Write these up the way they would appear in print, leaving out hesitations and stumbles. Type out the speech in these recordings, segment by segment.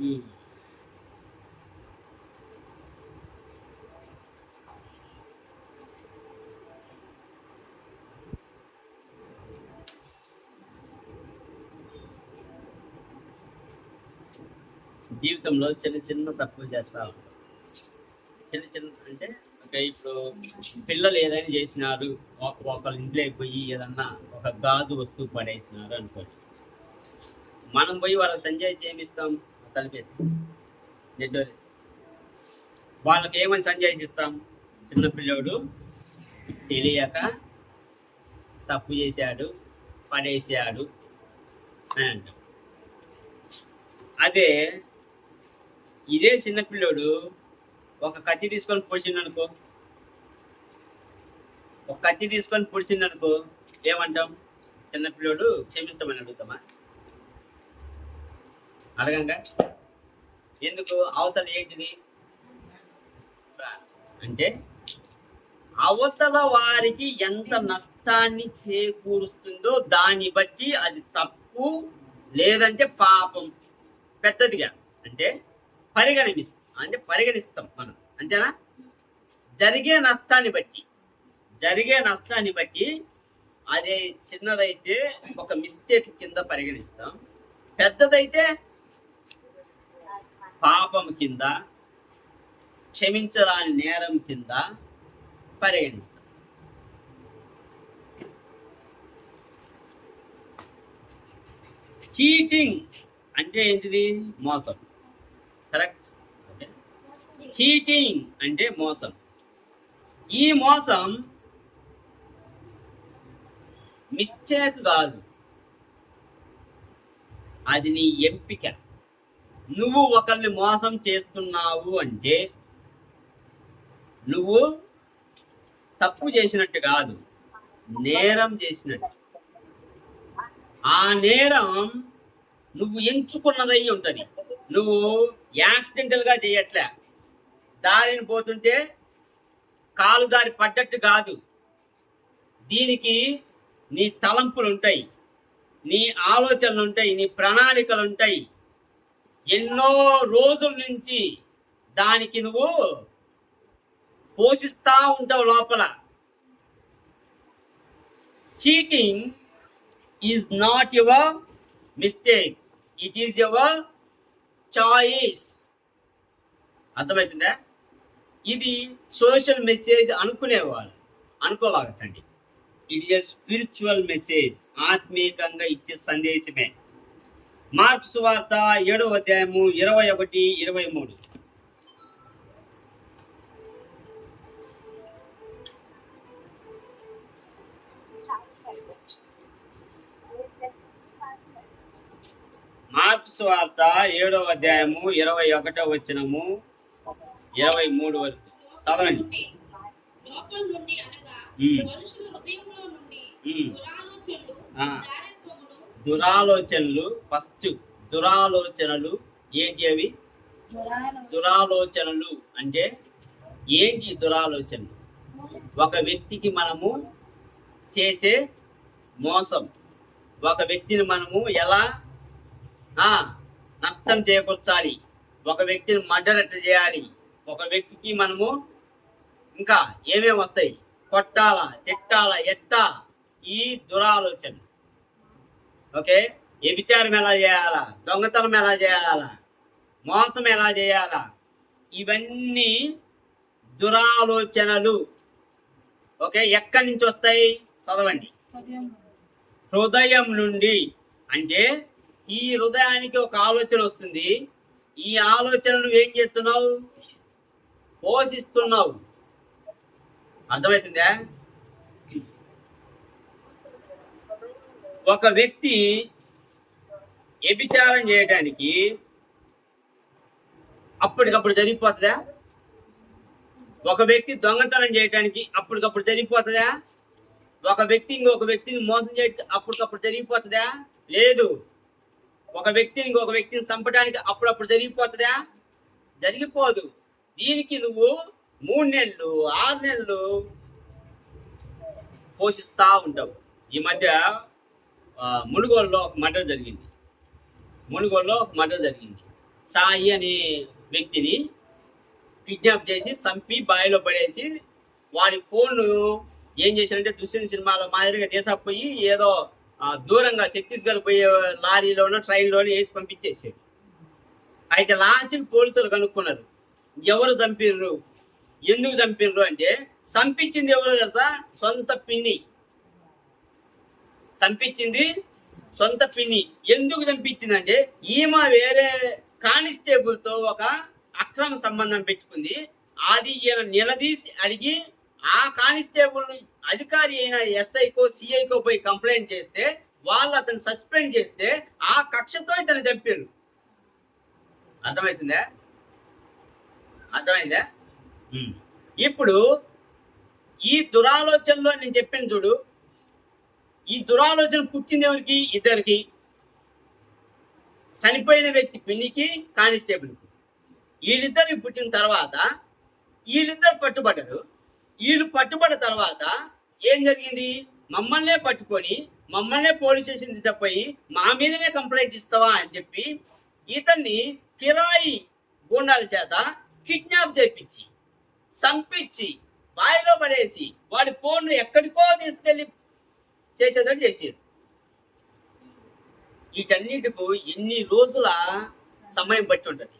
ఉమ్. జీవితంలో చిన్న చిన్న తప్పులు చేస్తా ఉంటాం. చిన్న చిన్న అంటే ఇప్పుడు పిల్లలు ఏదైనా చేసినారు, ఒకళ్ళ ఇంట్లోకి పోయి ఏదన్నా ఒక గాజు వస్తువు పడేసినారు అనుకోండి. మనం పోయి వాళ్ళకి సంజాయిషి ఏమిస్తాం? కలిపేసి నెడ్డోరేసి వాళ్ళకి ఏమని సంజాయిషి ఇస్తాం? చిన్నపిల్లోడు తెలియక తప్పు చేశాడు, పడేసాడు అని అంటాం. అదే ఇదే చిన్నపిల్లోడు ఒక కత్తి తీసుకొని పొడిచిండనుకో, ఒక కత్తి తీసుకొని పొడిచిండనుకో, ఏమంటాం? చిన్నపిల్లోడు క్షమించమని అడుగుతామా? అడగంగా. ఎందుకు? అవతల ఏంటిది అంటే అవతల వారికి ఎంత నష్టాన్ని చేకూరుస్తుందో దాన్ని బట్టి అది తప్పు లేదంటే పాపం పెద్దదిగా అంటే పరిగణిస్తాం మనం, అంతేనా? జరిగే నష్టాన్ని బట్టి అదే చిన్నదైతే ఒక మిస్టేక్ కింద పరిగణిస్తాం, పెద్దదైతే పాపం కింద, క్షమించరాని నేరం కింద పరిగణిస్తాం. చీటింగ్ అంటే ఏంటిది? మోసం. కరెక్ట్. చీటింగ్ అంటే మోసం. ఈ మోసం మిస్టేక్ కాదు, అది నీ ఎంపిక. నువ్వు ఒకరిని మోసం చేస్తున్నావు అంటే నువ్వు తప్పు చేసినట్టు కాదు, నేరం చేసినట్టు. ఆ నేరం నువ్వు ఎంచుకున్నదై ఉంటుంది. నువ్వు యాక్సిడెంటల్గా చేయట్లే, దారిని పోతుంటే కాలు జారి పడ్డట్టు కాదు. దీనికి నీ తలంపులు ఉంటాయి, నీ ఆలోచనలు ఉంటాయి, నీ ప్రణాళికలు ఉంటాయి. ఎన్నో రోజుల నుంచి దానికి నువ్వు పోషిస్తా ఉంటావు లోపల. Cheating is not your mistake, it is your choice. అర్థమవుతుందా? ఇది సోషల్ మెసేజ్ అనుకునేవాళ్ళు అనుకోవాలండి. ఇట్ ఈస్ స్పిరిచువల్ మెసేజ్, ఆత్మీయంగా ఇచ్చే సందేశమే. మార్కు సువార్త 7వ అధ్యాయము 21, 23. మార్కు సువార్త 7వ అధ్యాయము 21వ వచనము 23 వరకు చదవండి. దురాలోచనలు, ఫస్ట్ దురాలోచనలు ఏంటి? అవి దురాలోచనలు అంటే ఏంటి? దురాలోచనలు ఒక వ్యక్తికి మనము చేసే మోసం, ఒక వ్యక్తిని మనము ఎలా నష్టం చేకూర్చాలి, ఒక వ్యక్తిని మర్డర్ ఎట్లా చేయాలి, ఒక వ్యక్తికి మనము ఇంకా ఏమేమి వస్తాయి, కొట్టాలా, తిట్టాలా, ఎట్టా, ఈ దురాలోచన. ఓకే, వ్యభిచారం ఎలా చేయాలా, దొంగతనం ఎలా చేయాలా, మోసం ఎలా చేయాలా, ఇవన్నీ దురాలోచనలు. ఓకే, ఎక్కడి నుంచి వస్తాయి? చదవండి. హృదయం నుండి. అంటే ఈ హృదయానికి ఒక ఆలోచన వస్తుంది, ఈ ఆలోచన నువ్వేం చేస్తున్నావు? పోషిస్తున్నావు. అర్థమవుతుందా? ఒక వ్యక్తి వ్యభిచారం చేయడానికి అప్పటికప్పుడు జరిగిపోతుందా? ఒక వ్యక్తి దొంగతనం చేయడానికి అప్పటికప్పుడు జరిగిపోతుందా? ఒక వ్యక్తి ఇంకొక వ్యక్తిని మోసం చేయడానికి అప్పటికప్పుడు జరిగిపోతుందా? లేదు. ఒక వ్యక్తిని ఇంకొక వ్యక్తిని చంపడానికి అప్పుడప్పుడు జరిగిపోతుందా? జరిగిపోదు. దీనికి నువ్వు 3 నెలలు 6 నెలలు పోషిస్తూ ఉంటావు. ఈ మధ్య మునుగోడులో ఒక మర్డర్ జరిగింది. సాయి అనే వ్యక్తిని కిడ్నాప్ చేసి చంపి బావిలో పడేసి వాడి ఫోన్ ఏం చేశారంటే దుష్యంత్ సినిమాలో మాదిరిగా దేశపోయి ఏదో దూరంగా ఛత్తీస్గఢ్ పోయే లారీలోనో ట్రైన్లోనో వేసి పంపించేసాడు. అయితే లాస్ట్కి పోలీసులు కనుక్కున్నారు ఎవరు చంపిర్రు, ఎందుకు చంపిర్రు అంటే చంపించింది ఎవరో తెలుసా, సొంత పిన్ని. చంపించింది సొంత పిన్ని. ఎందుకు చంపించింది అంటే ఈమె వేరే కానిస్టేబుల్ తో ఒక అక్రమ సంబంధం పెట్టుకుంది. అది ఈయన నిలదీసి అడిగి ఆ కానిస్టేబుల్ అధికారి అయిన ఎస్ఐకో సిఐకో పోయి కంప్లైంట్ చేస్తే వాళ్ళు అతను సస్పెండ్ చేస్తే ఆ కక్షతో ఇతను చంపారు. అర్థమవుతుందా? అర్థమైందా? ఇప్పుడు ఈ దురాలోచనలో నేను చెప్పాను చూడు, ఈ దురాలోచన పుట్టింది ఎవరికి? ఇద్దరికి. చనిపోయిన వ్యక్తి పిన్నికి, కానిస్టేబుల్కి. వీళ్ళిద్దరికి పుట్టిన తర్వాత వీళ్ళిద్దరు పట్టుబడ్డారు. వీళ్ళు పట్టుబడిన తర్వాత ఏం జరిగింది? మమ్మల్నే పట్టుకొని మమ్మల్నే పోలీస్ స్టేషన్ తీసుకుపోయి మా మీదనే కంప్లైంట్ ఇస్తావా అని చెప్పి ఇతన్ని కిరాయి గూండాల చేత కిడ్నాప్ చేయించి చంపించి బావిలో పడేసి వాడి ఫోన్ ఎక్కడికో తీసుకెళ్లి చేసేదని చేసారు. వీటన్నిటికు ఎన్ని రోజుల సమయం పట్టి ఉంటుంది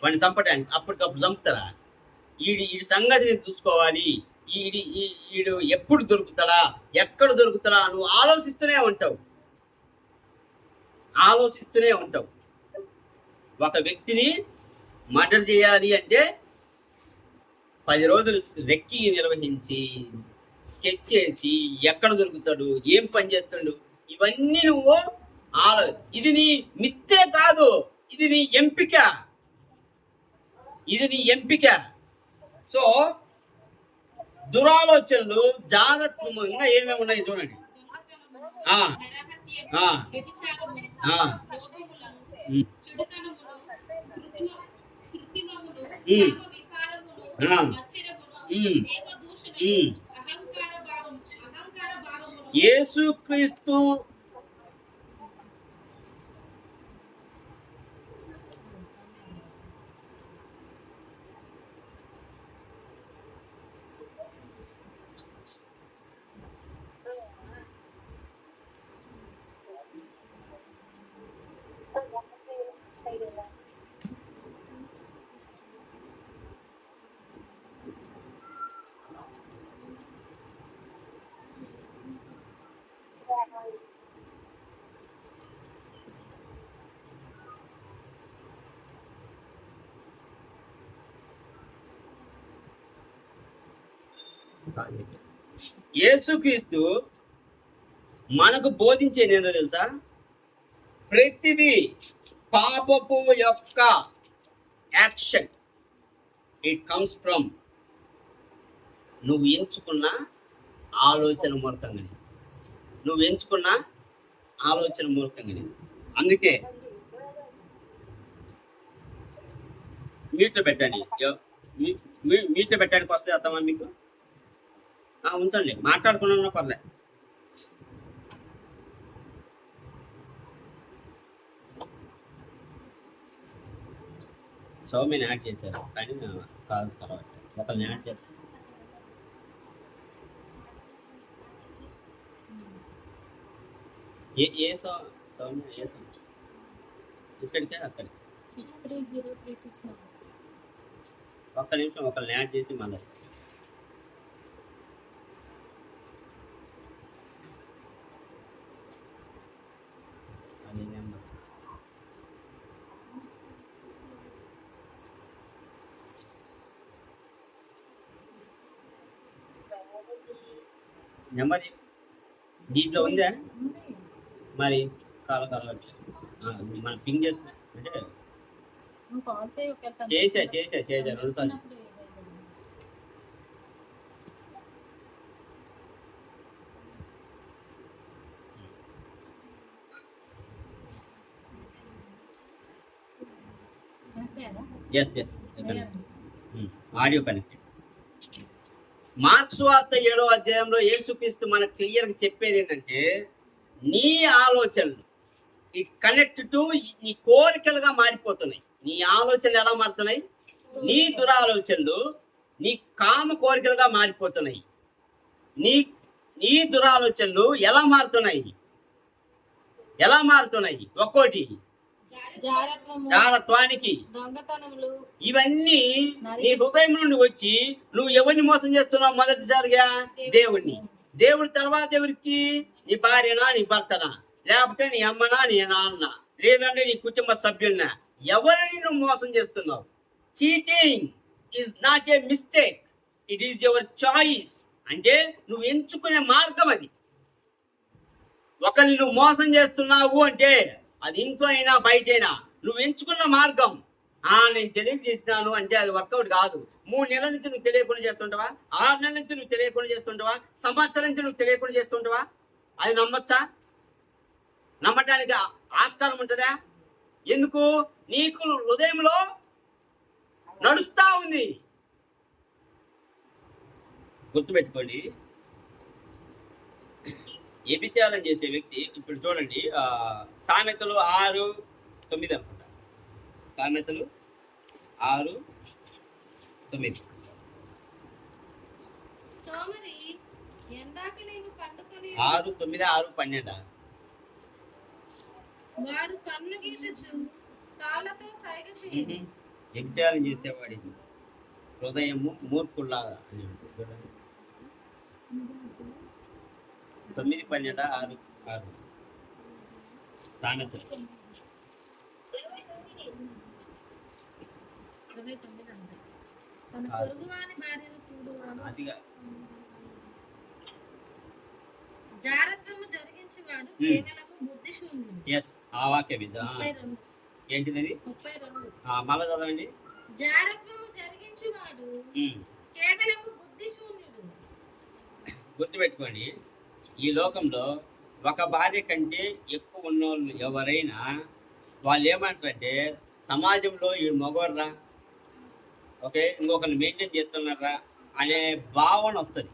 వాడిని చంపడానికి? అప్పటికప్పుడు చంపుతారా? వీడి సంగతిని చూసుకోవాలి. వీడు ఎప్పుడు దొరుకుతాడా, ఎక్కడ దొరుకుతాడా నువ్వు ఆలోచిస్తూనే ఉంటావు. ఒక వ్యక్తిని మర్డర్ చేయాలి అంటే 10 రోజులు రెక్కి నిర్వహించి స్కెచ్ చేసి ఎక్కడ దొరుకుతాడు, ఏం పని చేస్తాడు, ఇవన్నీ నువ్వు ఇది నీ మిస్టేక్ కాదు, ఇది నీ ఎంపిక. సో దురాలోచనలు జాగ్రత్తగా ఏమేమి ఉన్నాయి చూడండి. యేసుక్రీస్తు యేసుక్రీస్తు మనకు బోధించేది ఏందో తెలుసా? ప్రతిదీ పాపపు యొక్క యాక్షన్ ఇట్ కమ్స్ ఫ్రమ్ నువ్వు ఎంచుకున్న ఆలోచన మూర్ఖంగానే. అందుకే మీట్లో పెట్టండి. మీట్లో పెట్టడానికి వస్తే అర్థమా మీకు? ఉంచండి, మాట్లాడుకున్నా పర్లేదు. సౌమ్యని యాడ్ చేశారు కానీ కాదు, తర్వాత ఒకరిని యాడ్ చేస్తారు. ఏ సౌమ్య ఇక్కడికే అక్కడికి 630369. ఒక్క నిమిషం ఒకరిని యాడ్ చేసి మళ్ళీ అది నెంబర్ దీంట్లో ఉందా? మరి కాల మనం పింగ్ చేస్తా అంటే చేసా 2 సార్లు. Yes audio connect. మార్క్స్ వార్త 7వ అధ్యాయంలో యేసుక్రీస్తు మనకు క్లియర్గా చెప్పేది ఏంటంటే నీ ఆలోచనలు ఇట్ కనెక్ట్ టు నీ కోరికలుగా మారిపోతున్నాయి. నీ ఆలోచనలు ఎలా మారుతున్నాయి? నీ దురాలోచనలు నీ కామ కోరికలుగా మారిపోతున్నాయి. నీ నీ దురాలోచనలు ఎలా మారుతున్నాయి? ఒక్కోటి జారత్వము, జారత్వానికి. దొంగతనములు, ఇవన్నీ నీ హృదయం నుండి వచ్చి నువ్వు ఎవరిని మోసం చేస్తున్నావు? మొదటిసారిగా దేవుణ్ణి. దేవుడి తర్వాత ఎవరికి? నీ భార్యనా, నీ భర్తనా, లేకపోతే నీ అమ్మనా, నీ నాన్న, లేదంటే నీ కుటుంబ సభ్యులనా? ఎవరిని నువ్వు మోసం చేస్తున్నావు? Cheating is not a mistake, it is your choice. అంటే నువ్వు ఎంచుకునే మార్గం అది. ఒకరిని నువ్వు మోసం చేస్తున్నావు అంటే అది ఇంట్లో అయినా బయటైనా నువ్వు ఎంచుకున్న మార్గం. నేను తెలియజేసినాను అంటే అది వర్కౌట్ కాదు. 3 నెలల నుంచి నువ్వు తెలియకుండా చేస్తుంటావా? 6 నెలల నుంచి నువ్వు తెలియకుండా చేస్తుంటావా? సంవత్సరం నుంచి నువ్వు తెలియకుండా చేస్తుంటావా? అది నమ్మచ్చా? నమ్మటానికి ఆస్కారం ఉంటుందా? ఎందుకు? నీకు హృదయంలో నడుస్తా ఉంది. గుర్తుపెట్టుకోండి, వ్యభిచారం చేసే వ్యక్తి ఇప్పుడు చూడండి, సామెతలు 6:9 అనుకుంటా. సామెతలు 6:9. సోమరి ఎందాక నీవు పండుకొని 6:9, 6:12. వాడు కన్ను గీటచు కాళ్ళతో సైగ చేయను. వ్యభిచారం చేసేవాడి హృదయము మూర్ఖుల్లాగా అని ఉంటుంది. 9, 12, 6. సామెతలు 29 అంట. తన పొరుగువాని భార్యను కూడువాడు అదిగా. జారత్వము జరిగించువాడు కేవలము బుద్ధిశూన్యుడు. ఎస్, ఆ వాక్యం ఇది. 32. ఏంటిది? 32. మళ్ళా చదవండి. జారత్వము జరిగించువాడు కేవలము బుద్ధిశూన్యుడు. గుర్తుపెట్టుకోండి, ఈ లోకంలో ఒక భార్య కంటే ఎక్కువ ఉన్నోళ్ళు ఎవరైనా వాళ్ళు ఏమంటారంటే సమాజంలో ఈ మగవర్రా, ఓకే, ఇంకొకరిని మెయింటైన్ చేస్తున్నారా అనే భావన వస్తుంది,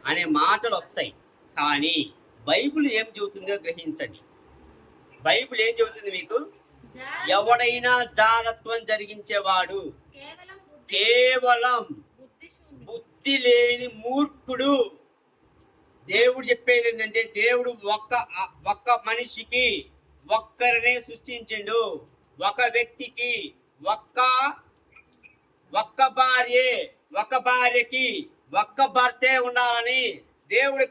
అనే మాటలు వస్తాయి. కానీ బైబిల్ ఏం చెబుతుందో గ్రహించండి. బైబిల్ ఏం చెబుతుంది మీకు? ఎవడైనా జారత్వం జరిగించేవాడు కేవలం బుద్ధి లేని మూర్ఖుడు. దేవుడు చెప్పేది ఏంటంటే, దేవుడు ఒక్క మనిషికి ఒక్కరినే సృష్టించిండు. ఒక వ్యక్తికి ఒక్క భార్యకి ఒక్క భర్తే ఉండాలని దేవుడు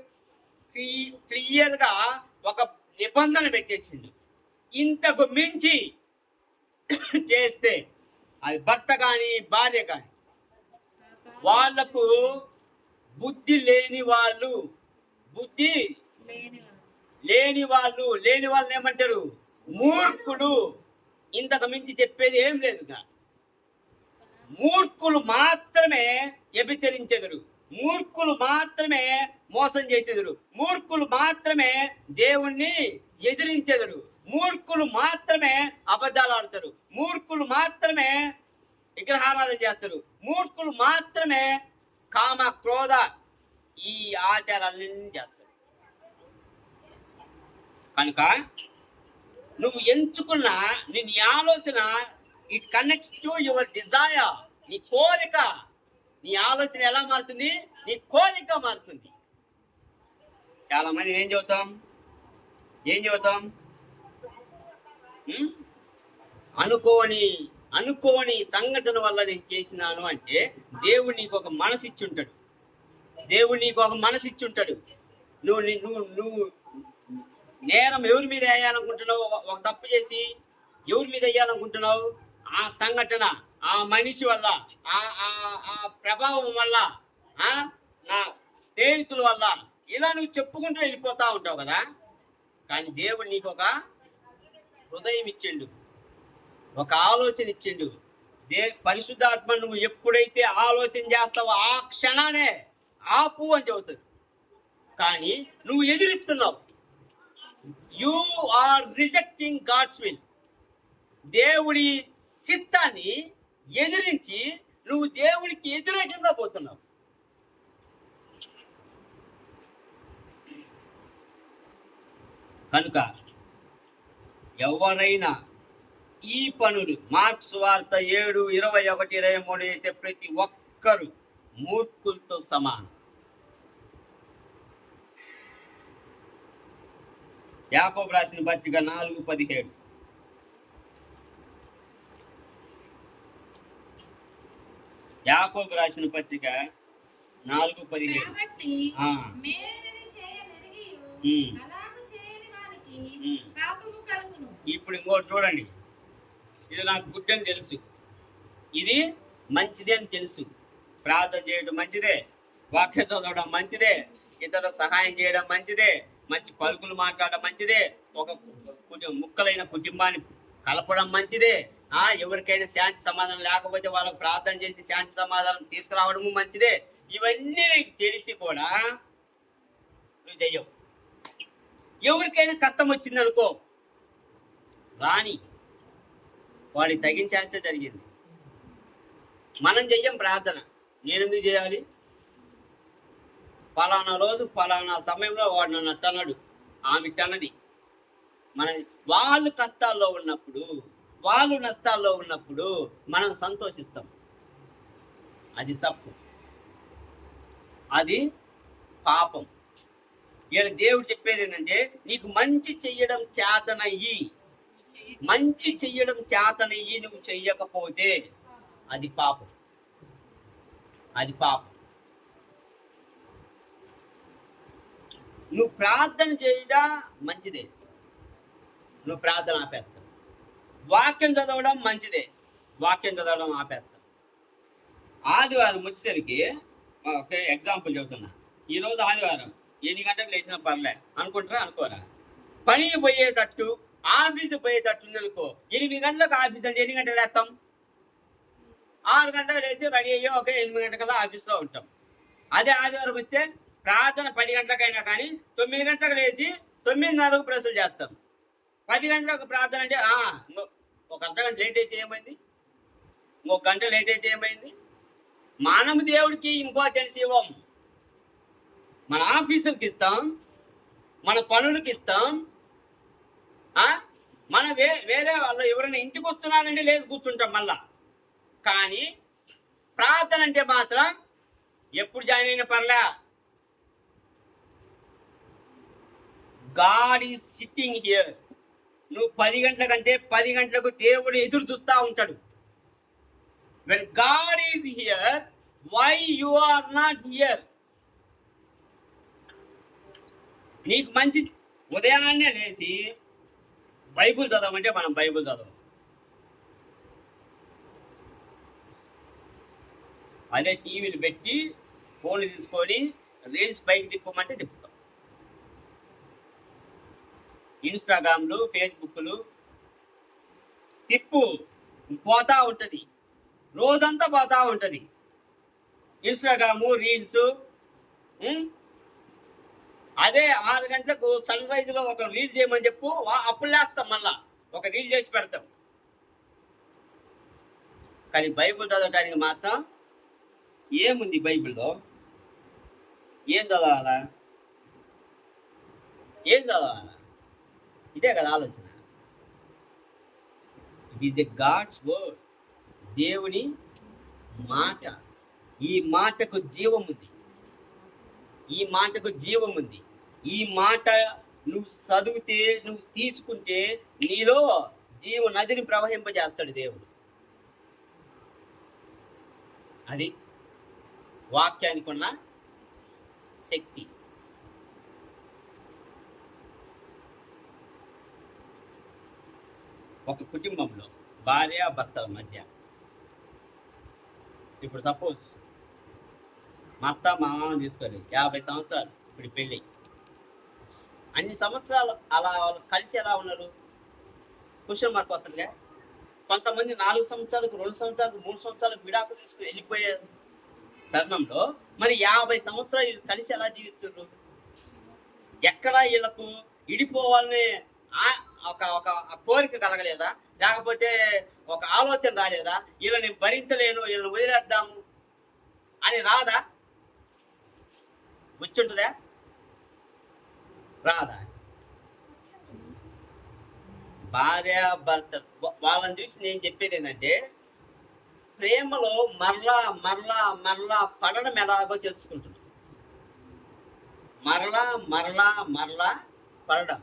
క్లియర్గా ఒక నిబంధన పెట్టేసిండు. ఇంతకు మించి చేస్తే అది భర్త కానీ భార్య కానీ వాళ్లకు బుద్ధి లేని వాళ్ళు ఏమంటారు? మూర్ఖుడు. ఇంతకు మించి చెప్పేది ఏం లేదు. మూర్ఖులు మాత్రమే వ్యభిచరించెదరు, మూర్ఖులు మాత్రమే మోసం చేసేదరు, మూర్ఖులు మాత్రమే దేవుణ్ణి ఎదిరించెదరు, మూర్ఖులు మాత్రమే అబద్ధాలు ఆడతారు, మూర్ఖులు మాత్రమే విగ్రహారాధన చేస్తారు, మూర్ఖులు మాత్రమే కామ క్రోధ ఈ ఆచారాలన్నీ చేస్తారు. కనుక నువ్వు ఎంచుకున్న నీ ఆలోచన it connects to your desire. నీ కోరిక, నీ ఆలోచన ఎలా మారుతుంది? నీ కోరిక మారుతుంది. చాలా మంది ఏం చెబుతాం? అనుకోని సంఘటన వల్ల నేను చేసినాను అంటే దేవుడు నీకు ఒక మనసు ఇచ్చుంటాడు. నువ్వు నేరం ఎవరి మీద వేయాలనుకుంటున్నావు? ఒక తప్పు చేసి ఎవరి మీద వేయాలనుకుంటున్నావు? ఆ సంఘటన, ఆ మనిషి వల్ల, ఆ ప్రభావం వల్ల, నా స్నేహితుల వల్ల, ఇలా నువ్వు చెప్పుకుంటూ వెళ్ళిపోతా ఉంటావు కదా. కానీ దేవుడు నీకు ఒక హృదయం ఇచ్చిండు, ఒక ఆలోచన ఇచ్చిండు. పరిశుద్ధాత్మ నువ్వు ఎప్పుడైతే ఆలోచన చేస్తావో ఆ క్షణానే ఆపు అని చెబుతుంది. కానీ నువ్వు ఎదిరిస్తున్నావు. You are rejecting God's will. దేవుడి చిత్తాన్ని ఎదిరించి నువ్వు దేవుడికి వ్యతిరేకంగా పోతున్నావు. కనుక ఎవరైనా ఈ పనులు మార్క్స్ వార్త 7:21-23 చేసే ప్రతి ఒక్కరు మూర్ఖులతో సమానం. యాకోబు రాసిన పత్రిక 4:17. యాకోబు రాసిన పత్రిక 4:17. కాబట్టి ఆ. మేలైనది చేయనెరిగియు ఉమ్. అలాగు చేయని వారికి ఉమ్. పాపము కలుగును. ఇప్పుడు ఇంకోటి చూడండి. ఇది నాకు గుడ్ అని తెలుసు, ఇది మంచిది అని తెలుసు. ప్రార్థన చేయడం మంచిదే, వాక్యం చదవడం మంచిదే, ఇతరుల సహాయం చేయడం మంచిదే, మంచి పలుకులు మాట్లాడడం మంచిదే, ఒక ముక్కలైన కుటుంబాన్ని కలపడం మంచిదే. ఎవరికైనా శాంతి సమాధానం లేకపోతే వాళ్ళకు ప్రార్థన చేసి శాంతి సమాధానం తీసుకురావడము మంచిదే. ఇవన్నీ నీకు తెలిసి కూడా నువ్వు చెయ్యవు. ఎవరికైనా కష్టం వచ్చింది అనుకో, రాని వాడికి తగ్గించేస్తే జరిగింది. మనం చెయ్యం ప్రార్థన. నేను ఎందుకు చేయాలి? పలానా రోజు పలానా సమయంలో వాడు నన్ను అట్టన్నాడు, ఆమె అన్నది. మన వాళ్ళు కష్టాల్లో ఉన్నప్పుడు, వాళ్ళు నష్టాల్లో ఉన్నప్పుడు మనం సంతోషిస్తాం. అది తప్పు, అది పాపం. ఈయన దేవుడు చెప్పేది ఏంటంటే, నీకు మంచి చెయ్యడం చేతనయ్యి, మంచి చెయ్యడం చేతనయ్యి నువ్వు చెయ్యకపోతే అది పాపం, అది పాపం. నువ్వు ప్రార్థన చేయడం మంచిదే, నువ్వు ప్రార్థన ఆపేస్తావు. వాక్యం చదవడం మంచిదే, వాక్యం చదవడం ఆపేస్తావు. ఆదివారం వచ్చేసరికి ఒక ఎగ్జాంపుల్ చెబుతున్నా. ఈరోజు ఆదివారం 8 గంటలకు లేచిన పర్లే అనుకుంటారా, అనుకోరా? పనికి పోయేటట్టు, ఆఫీసు పోయేటట్టు ఉంది అనుకో. 8 గంటలకు ఆఫీస్ అంటే ఎన్ని గంటలు వేస్తాం? 6 గంటలకు లేచి రెడీ అయ్యి 8 గంటలకల్లా ఆఫీస్లో ఉంటాం. అదే ఆదివారం వస్తే ప్రార్థన 10 గంటలకైనా కానీ 9 గంటలకు లేచి 9:30కు ప్రశ్నలు చేస్తాం. 10 గంటలకు ప్రార్థన అంటే ఒక అర్ధగంట లేట్ అయితే ఏమైంది, ఇంకొక గంట లేట్ అయితే ఏమైంది? మనం దేవుడికి ఇంపార్టెన్స్ ఇవ్వం. మన ఆఫీసులకి ఇస్తాం, మన పనులకి ఇస్తాం. మన వేరే వాళ్ళు ఎవరైనా ఇంటికి వస్తున్నారంటే లేచి కూర్చుంటాం మళ్ళా. కానీ ప్రార్థన అంటే మాత్రం ఎప్పుడు జాయిన్ అయిన పర్లే. God is sitting here. నువ్వు 10 గంటల కంటే 10 గంటలకు దేవుడు ఎదురు చూస్తూ ఉంటాడు. When God is here, why you are not here? నీకు మంచి ఉదయాన్నే లేచి బైబుల్ చదవమంటే మనం బైబుల్ చదవం. అదే టీవీలు పెట్టి ఫోన్లు తీసుకొని రీల్స్ పైకి తిప్పమంటే తిప్పుతాం. ఇన్స్టాగ్రామ్లు, ఫేస్బుక్లు తిప్పు, పోతా ఉంటుంది, రోజంతా పోతా ఉంటుంది. Instagram, reels. అదే 6 గంటలకు సన్ రైజ్లో ఒక రీల్ చేయమని చెప్పు, అప్పుడు లేస్తాం, మళ్ళా ఒక రీల్ చేసి పెడతాం. కానీ బైబుల్ చదవటానికి మాత్రం ఏముంది? బైబిల్లో ఏం చదవాలా? ఏం చదవాలా? ఇదే కదా ఆలోచన. It is a God's word, దేవుని మాట. ఈ మాటకు జీవం ఉంది, ఈ మాటకు జీవం ఉంది. ఈ మాట నువ్వు చదివితే, నువ్వు తీసుకుంటే నీలో జీవ నదిని ప్రవహింపజేస్తాడు దేవుడు. అది వాక్యానికి ఉన్న శక్తి. ఒక కుటుంబంలో భార్య భర్తల మధ్య, ఇప్పుడు సపోజ్ మా అత్త మా మామని తీసుకొని 50 సంవత్సరాలు ఇప్పుడు పెళ్ళి, అన్ని సంవత్సరాలు అలా వాళ్ళు కలిసి ఎలా ఉన్నారు? క్వశ్చన్ మార్క్ వస్తుందిగా. కొంతమంది 4 సంవత్సరాలకు, 2 సంవత్సరాలకు, 3 సంవత్సరాలకు విడాకులు తీసుకుని వెళ్ళిపోయే తరుణంలో మరి 50 సంవత్సరాలు వీళ్ళు కలిసి ఎలా జీవిస్తున్నారు? ఎక్కడ వీళ్ళకు ఇడిపోవాలని ఒక కోరిక కలగలేదా? లేకపోతే ఒక ఆలోచన రాలేదా? వీళ్ళని భరించలేను, వీళ్ళని వదిలేద్దాము అని రాదా? వచ్చుంటుందా? రాదా? భార్య భర్త వాళ్ళని చూసి నేను చెప్పేది ఏంటంటే, ప్రేమలో మరలా మరలా మరలా పడడం ఎలాగో తెలుసుకుంటున్నాం. మరలా మరలా మరలా పడడం.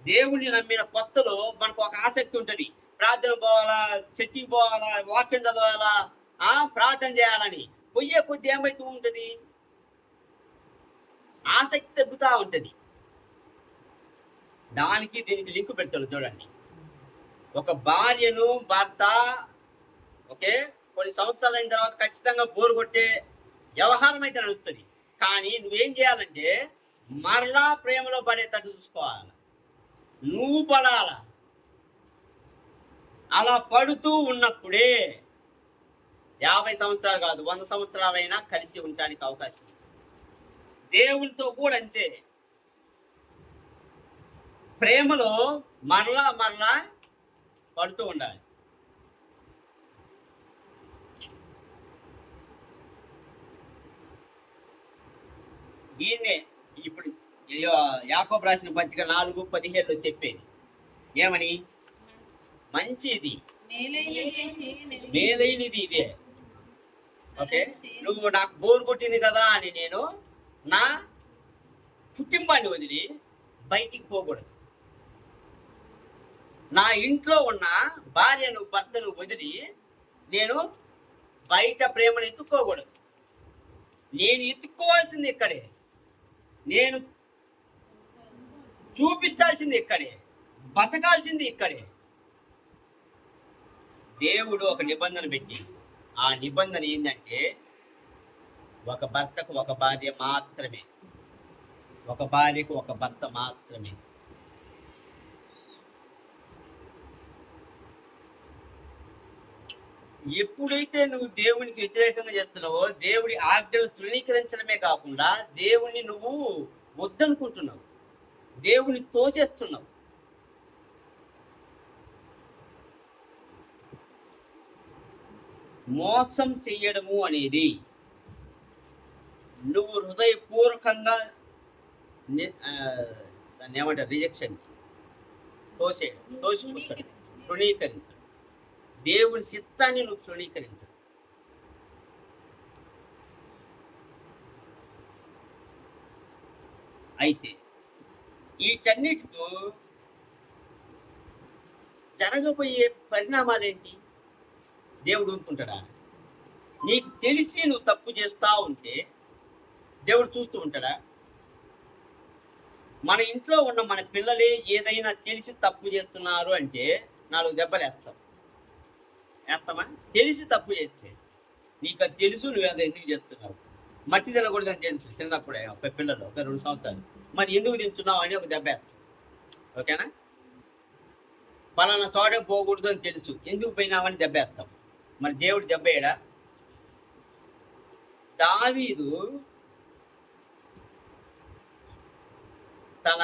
దేవుణ్ణి నమ్మిన కొత్తలో మనకు ఒక ఆసక్తి ఉంటుంది. ప్రార్థన పోవాలా, చర్చికి పోవాలా, వాక్యం చదవాలా, ప్రార్థన చేయాలని. పొయ్యే కొద్ది ఏమైతూ ఉంటుంది, ఆసక్తి తగ్గుతూ ఉంటుంది. దానికి దీనికి లింక్ పెడతాడు చూడండి. ఒక భార్యను భర్త ఓకే కొన్ని సంవత్సరాలు అయిన తర్వాత ఖచ్చితంగా బోరు కొట్టే వ్యవహారం అయితే నడుస్తుంది. కానీ నువ్వేం చేయాలంటే మరలా ప్రేమలో పడేటట్టు చూసుకోవాలి. నువ్వు పడాల. అలా పడుతూ ఉన్నప్పుడే 50 సంవత్సరాలు కాదు 100 సంవత్సరాలైనా కలిసి ఉండడానికి అవకాశం. దేవునితో కూడా అంతే. ప్రేమలో మరలా మరలా పడుతూ ఉండాలి. దీన్నే ఇప్పుడు యాకోబు రాసిన పత్రిక 4:17 చెప్పేది ఏమని, మంచిది మేలైనది ఇదే. ఓకే, నువ్వు నాకు బోరు కొట్టింది కదా అని నేను నా కుటుంబాన్ని వదిలి బయటికి పోకూడదు. నా ఇంట్లో ఉన్న భార్యను భర్తను వదిలి నేను బయట ప్రేమను ఎత్తుక్కోకూడదు. నేను ఎత్తుక్కోవాల్సింది ఇక్కడే, నేను చూపించాల్సింది ఇక్కడే, బతకాల్సింది ఇక్కడే. దేవుడు ఒక నిబంధన పెట్టి, ఆ నిబంధన ఏంటంటే ఒక భర్తకు ఒక భార్య మాత్రమే, ఒక భార్యకు ఒక భర్త మాత్రమే. ఎప్పుడైతే నువ్వు దేవునికి వ్యతిరేకంగా చేస్తున్నావో, దేవుడి ఆజ్ఞలు తృణీకరించడమే కాకుండా దేవుణ్ణి నువ్వు వద్దనుకుంటున్నావు, దేవుని తోసేస్తున్నావు. మోసం చెయ్యడము అనేది నువ్వు హృదయపూర్వకంగా దాన్ని ఏమంటారు, రిజెక్షన్, తోసిపుచ్చడం, తృణీకరించడం. దేవుని చిత్తాన్ని నువ్వు తృణీకరించడం. అయితే వీటన్నిటికు జరగబోయే పరిణామాలేంటి? దేవుడు ఊరుకుంటాడా? నీకు తెలిసి నువ్వు తప్పు చేస్తా ఉంటే దేవుడు చూస్తూ ఉంటాడా? మన ఇంట్లో ఉన్న మన పిల్లలే ఏదైనా తెలిసి తప్పు చేస్తున్నారు అంటే 4 దెబ్బలు వేస్తామా? తెలిసి తప్పు చేస్తే నీకు అది తెలుసు, నువ్వు ఎందుకు చేస్తున్నావు. మట్టి తినకూడదని తెలుసు చిన్నప్పుడే, ఒక పిల్లలు ఒక 2 సంవత్సరాలు, మరి ఎందుకు తింటున్నావు అని ఒక దెబ్బ వేస్తాం. ఓకేనా? పలానా చోటే పోకూడదు అని తెలుసు, ఎందుకు పోయినావని దెబ్బేస్తాం. మరి దేవుడు దెబ్బేయడా? దావీదు తన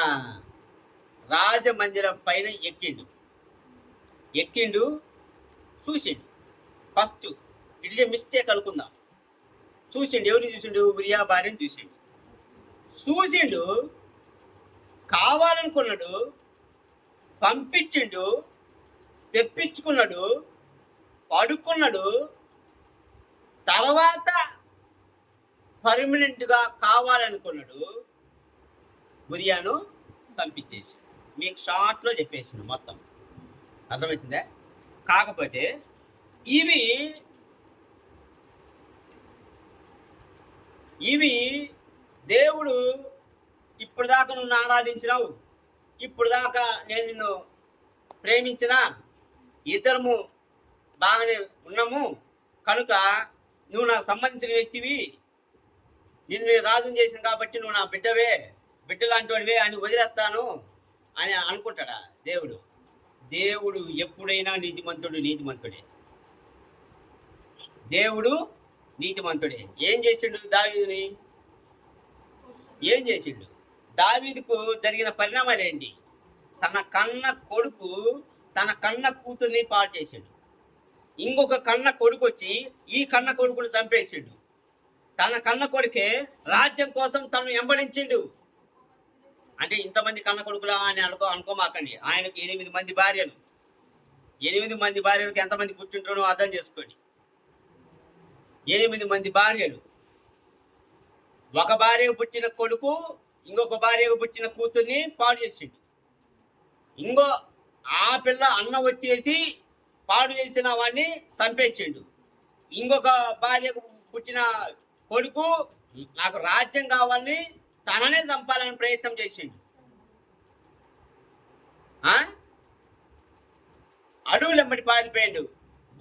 రాజమందిరం పైన ఎక్కిండు చూసిండు. First it is a mistake అనుకుందాం. చూసిండు, ఎవరిని చూసిండు? ఉరియా భార్యను చూసిండు, కావాలనుకున్నాడు, పంపించిండు, తెప్పించుకున్నాడు, పడుకున్నాడు. తర్వాత పర్మనెంట్గా కావాలనుకున్నాడు, ఉరియాను చంపించేసాడు. మీకు షార్ట్లో చెప్పేసింది మొత్తం, అర్థమవుతుందా? కాకపోతే ఇవి దేవుడు ఇప్పుడు దాకా నువ్వు ఆరాధించినావు, ఇప్పుడు దాకా నేను నిన్ను ప్రేమించినా, ఇద్దరము బాగానే ఉన్నాము కనుక నువ్వు నాకు సంబంధించిన వ్యక్తివి, నిన్ను రాజు చేసిన కాబట్టి నువ్వు నా బిడ్డ లాంటి వాడివే అని వదిలేస్తాను అని అనుకుంటాడా దేవుడు? దేవుడు ఎప్పుడైనా నీతిమంతుడే. దేవుడు నీతిమంతుడే. ఏం చేసిండు దావీదుని? దావీదుకు జరిగిన పరిణామాలు ఏంటి? తన కన్న కొడుకు తన కన్న కూతుర్ని పాడు చేసాడు. ఇంకొక కన్న కొడుకు వచ్చి ఈ కన్న కొడుకుని చంపేసిండు. తన కన్న కొడుకే రాజ్యం కోసం తను వెంబడించిండు. అంటే ఇంతమంది కన్న కొడుకులా అని అనుకోమాకండి. ఆయనకు 8 మంది భార్యలు. 8 మంది భార్యలకు ఎంతమంది పుట్టింటారో అర్థం చేసుకోండి. 8 మంది భార్యలు. ఒక భార్యకు పుట్టిన కొడుకు ఇంకొక భార్యకు పుట్టిన కూతుర్ని పాడు చేసిండు. ఇంకో ఆ పిల్ల అన్న వచ్చేసి పాడు చేసిన వాడిని చంపేసిండు. ఇంకొక భార్యకు పుట్టిన కొడుకు నాకు రాజ్యం కావాలని తననే చంపాలని ప్రయత్నం చేసిండు. అడవులెంబడి పారిపోయిండు.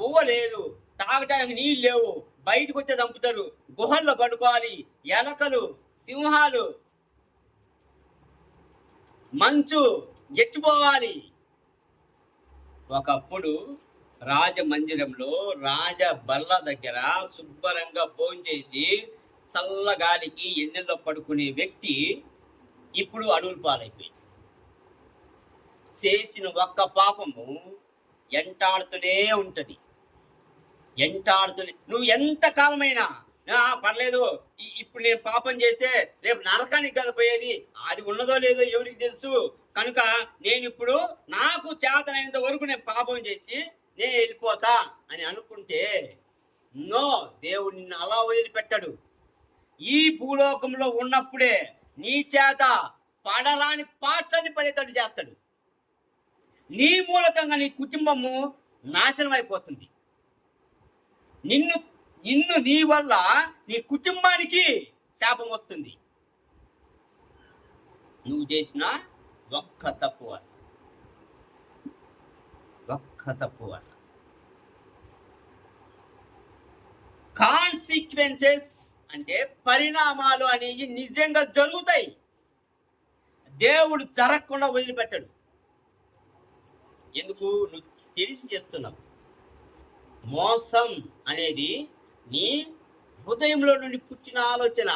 బువ్వ లేదు, తాగటానికి నీళ్ళు లేవు, బయటకు వచ్చే చంపుతారు, గుహల్లో పడుకోవాలి, ఎలకలు, సింహాలు, మంచు ఎట్టుపోవాలి. ఒకప్పుడు రాజమందిరంలో రాజ బల్ల దగ్గర శుభ్రంగా భోంచేసి చల్లగాలికి ఎన్నెల్లో పడుకునే వ్యక్తి ఇప్పుడు అడవులు పాలైపోయింది. చేసిన ఒక్క పాపము ఎంటాడుతూనే ఉంటది. నువ్వు ఎంత కాలమైనా పర్లేదు, ఇప్పుడు నేను పాపం చేస్తే రేపు నరకానికి కదా పోయేది, అది ఉన్నదో లేదో ఎవరికి తెలుసు, కనుక నేను ఇప్పుడు నాకు చేతనైనంత వరకు నేను పాపం చేసి నేను వెళ్ళిపోతా అని అనుకుంటే నో, దేవుడు నిన్ను అలా వదిలిపెట్టాడు. ఈ భూలోకంలో ఉన్నప్పుడే నీ చేత పడరాని పాటలని పడేటట్టు చేస్తాడు. నీ మూలకంగా నీ కుటుంబము నాశనం అయిపోతుంది. నిన్ను నీ వల్ల నీ కుటుంబానికి శాపం వస్తుంది. నువ్వు చేసిన ఒక్క తప్పు వల్ల కాన్సిక్వెన్సెస్ అంటే పరిణామాలు అనేవి నిజంగా జరుగుతాయి. దేవుడు జరగకుండా వదిలిపెట్టాడు. ఎందుకు? నువ్వు తెలిసి చేస్తున్నావు. మోసం అనేది నీ హృదయంలో నుండి పుట్టిన ఆలోచన.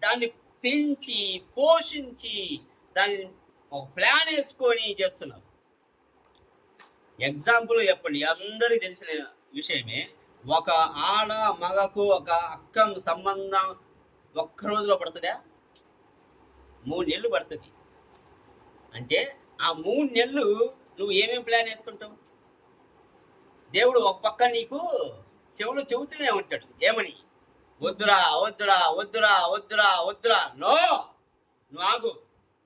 దాన్ని పెంచి పోషించి దాన్ని ఒక ప్లాన్ వేసుకొని చేస్తున్నావు. ఎగ్జాంపుల్ చెప్పండి, అందరికీ తెలిసిన విషయమే. ఒక ఆడ మగకు ఒక అక్క సంబంధం ఒక్క రోజులో పడుతుందా? 3 నెలలు పడుతుంది. అంటే ఆ 3 నెలలు నువ్వు ఏమేమి ప్లాన్ వేస్తుంటావు? దేవుడు ఒక పక్క నీకు చెవులు చెబుతూనే ఉంటాడు. ఏమని? వద్దురా వద్దురా వద్దురా వద్దురా వద్దురా, నో, నువ్వు ఆగు,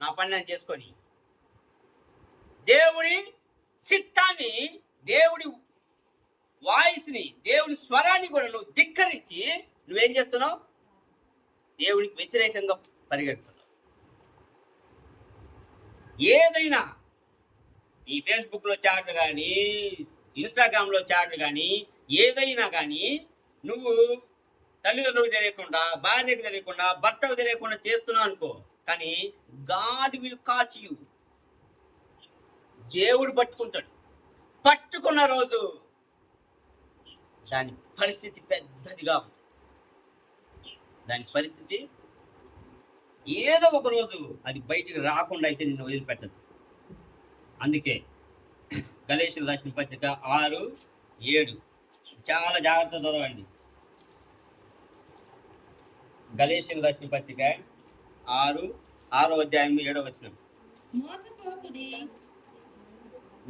నా పని నేను చేసుకొని. దేవుడి చిత్తాన్ని, దేవుడి వాయిస్ని, దేవుడి స్వరాన్ని కూడా నువ్వు ధిక్కరించి నువ్వేం చేస్తున్నావు? దేవుడికి వ్యతిరేకంగా పరిగెడుతున్నావు. ఏదైనా ఈ ఫేస్బుక్లో చాట్లు కానీ, ఇన్స్టాగ్రామ్లో చాట్లు కానీ, ఏదైనా కానీ నువ్వు తల్లిదండ్రులకు తెలియకుండా, భార్యకు తెలియకుండా, భర్తకు తెలియకుండా చేస్తున్నావు అనుకో, కానీ గాడ్ విల్ కాచ్ యూ. దేవుడు పట్టుకుంటాడు. పట్టుకున్న రోజు దాని పరిస్థితి పెద్దదిగా ఉంది. దాని పరిస్థితి ఏదో ఒక రోజు అది బయటికి రాకుండా అయితే నిన్ను వదిలిపెట్టదు. అందుకే గలేషియన్ రాసిన పత్రిక 6:7 చాలా జాగ్రత్త చదవండి. గలేషియన్ రాసిన పత్రిక 6వ అధ్యాయం 7వ వచనం. మోసపోకుడి,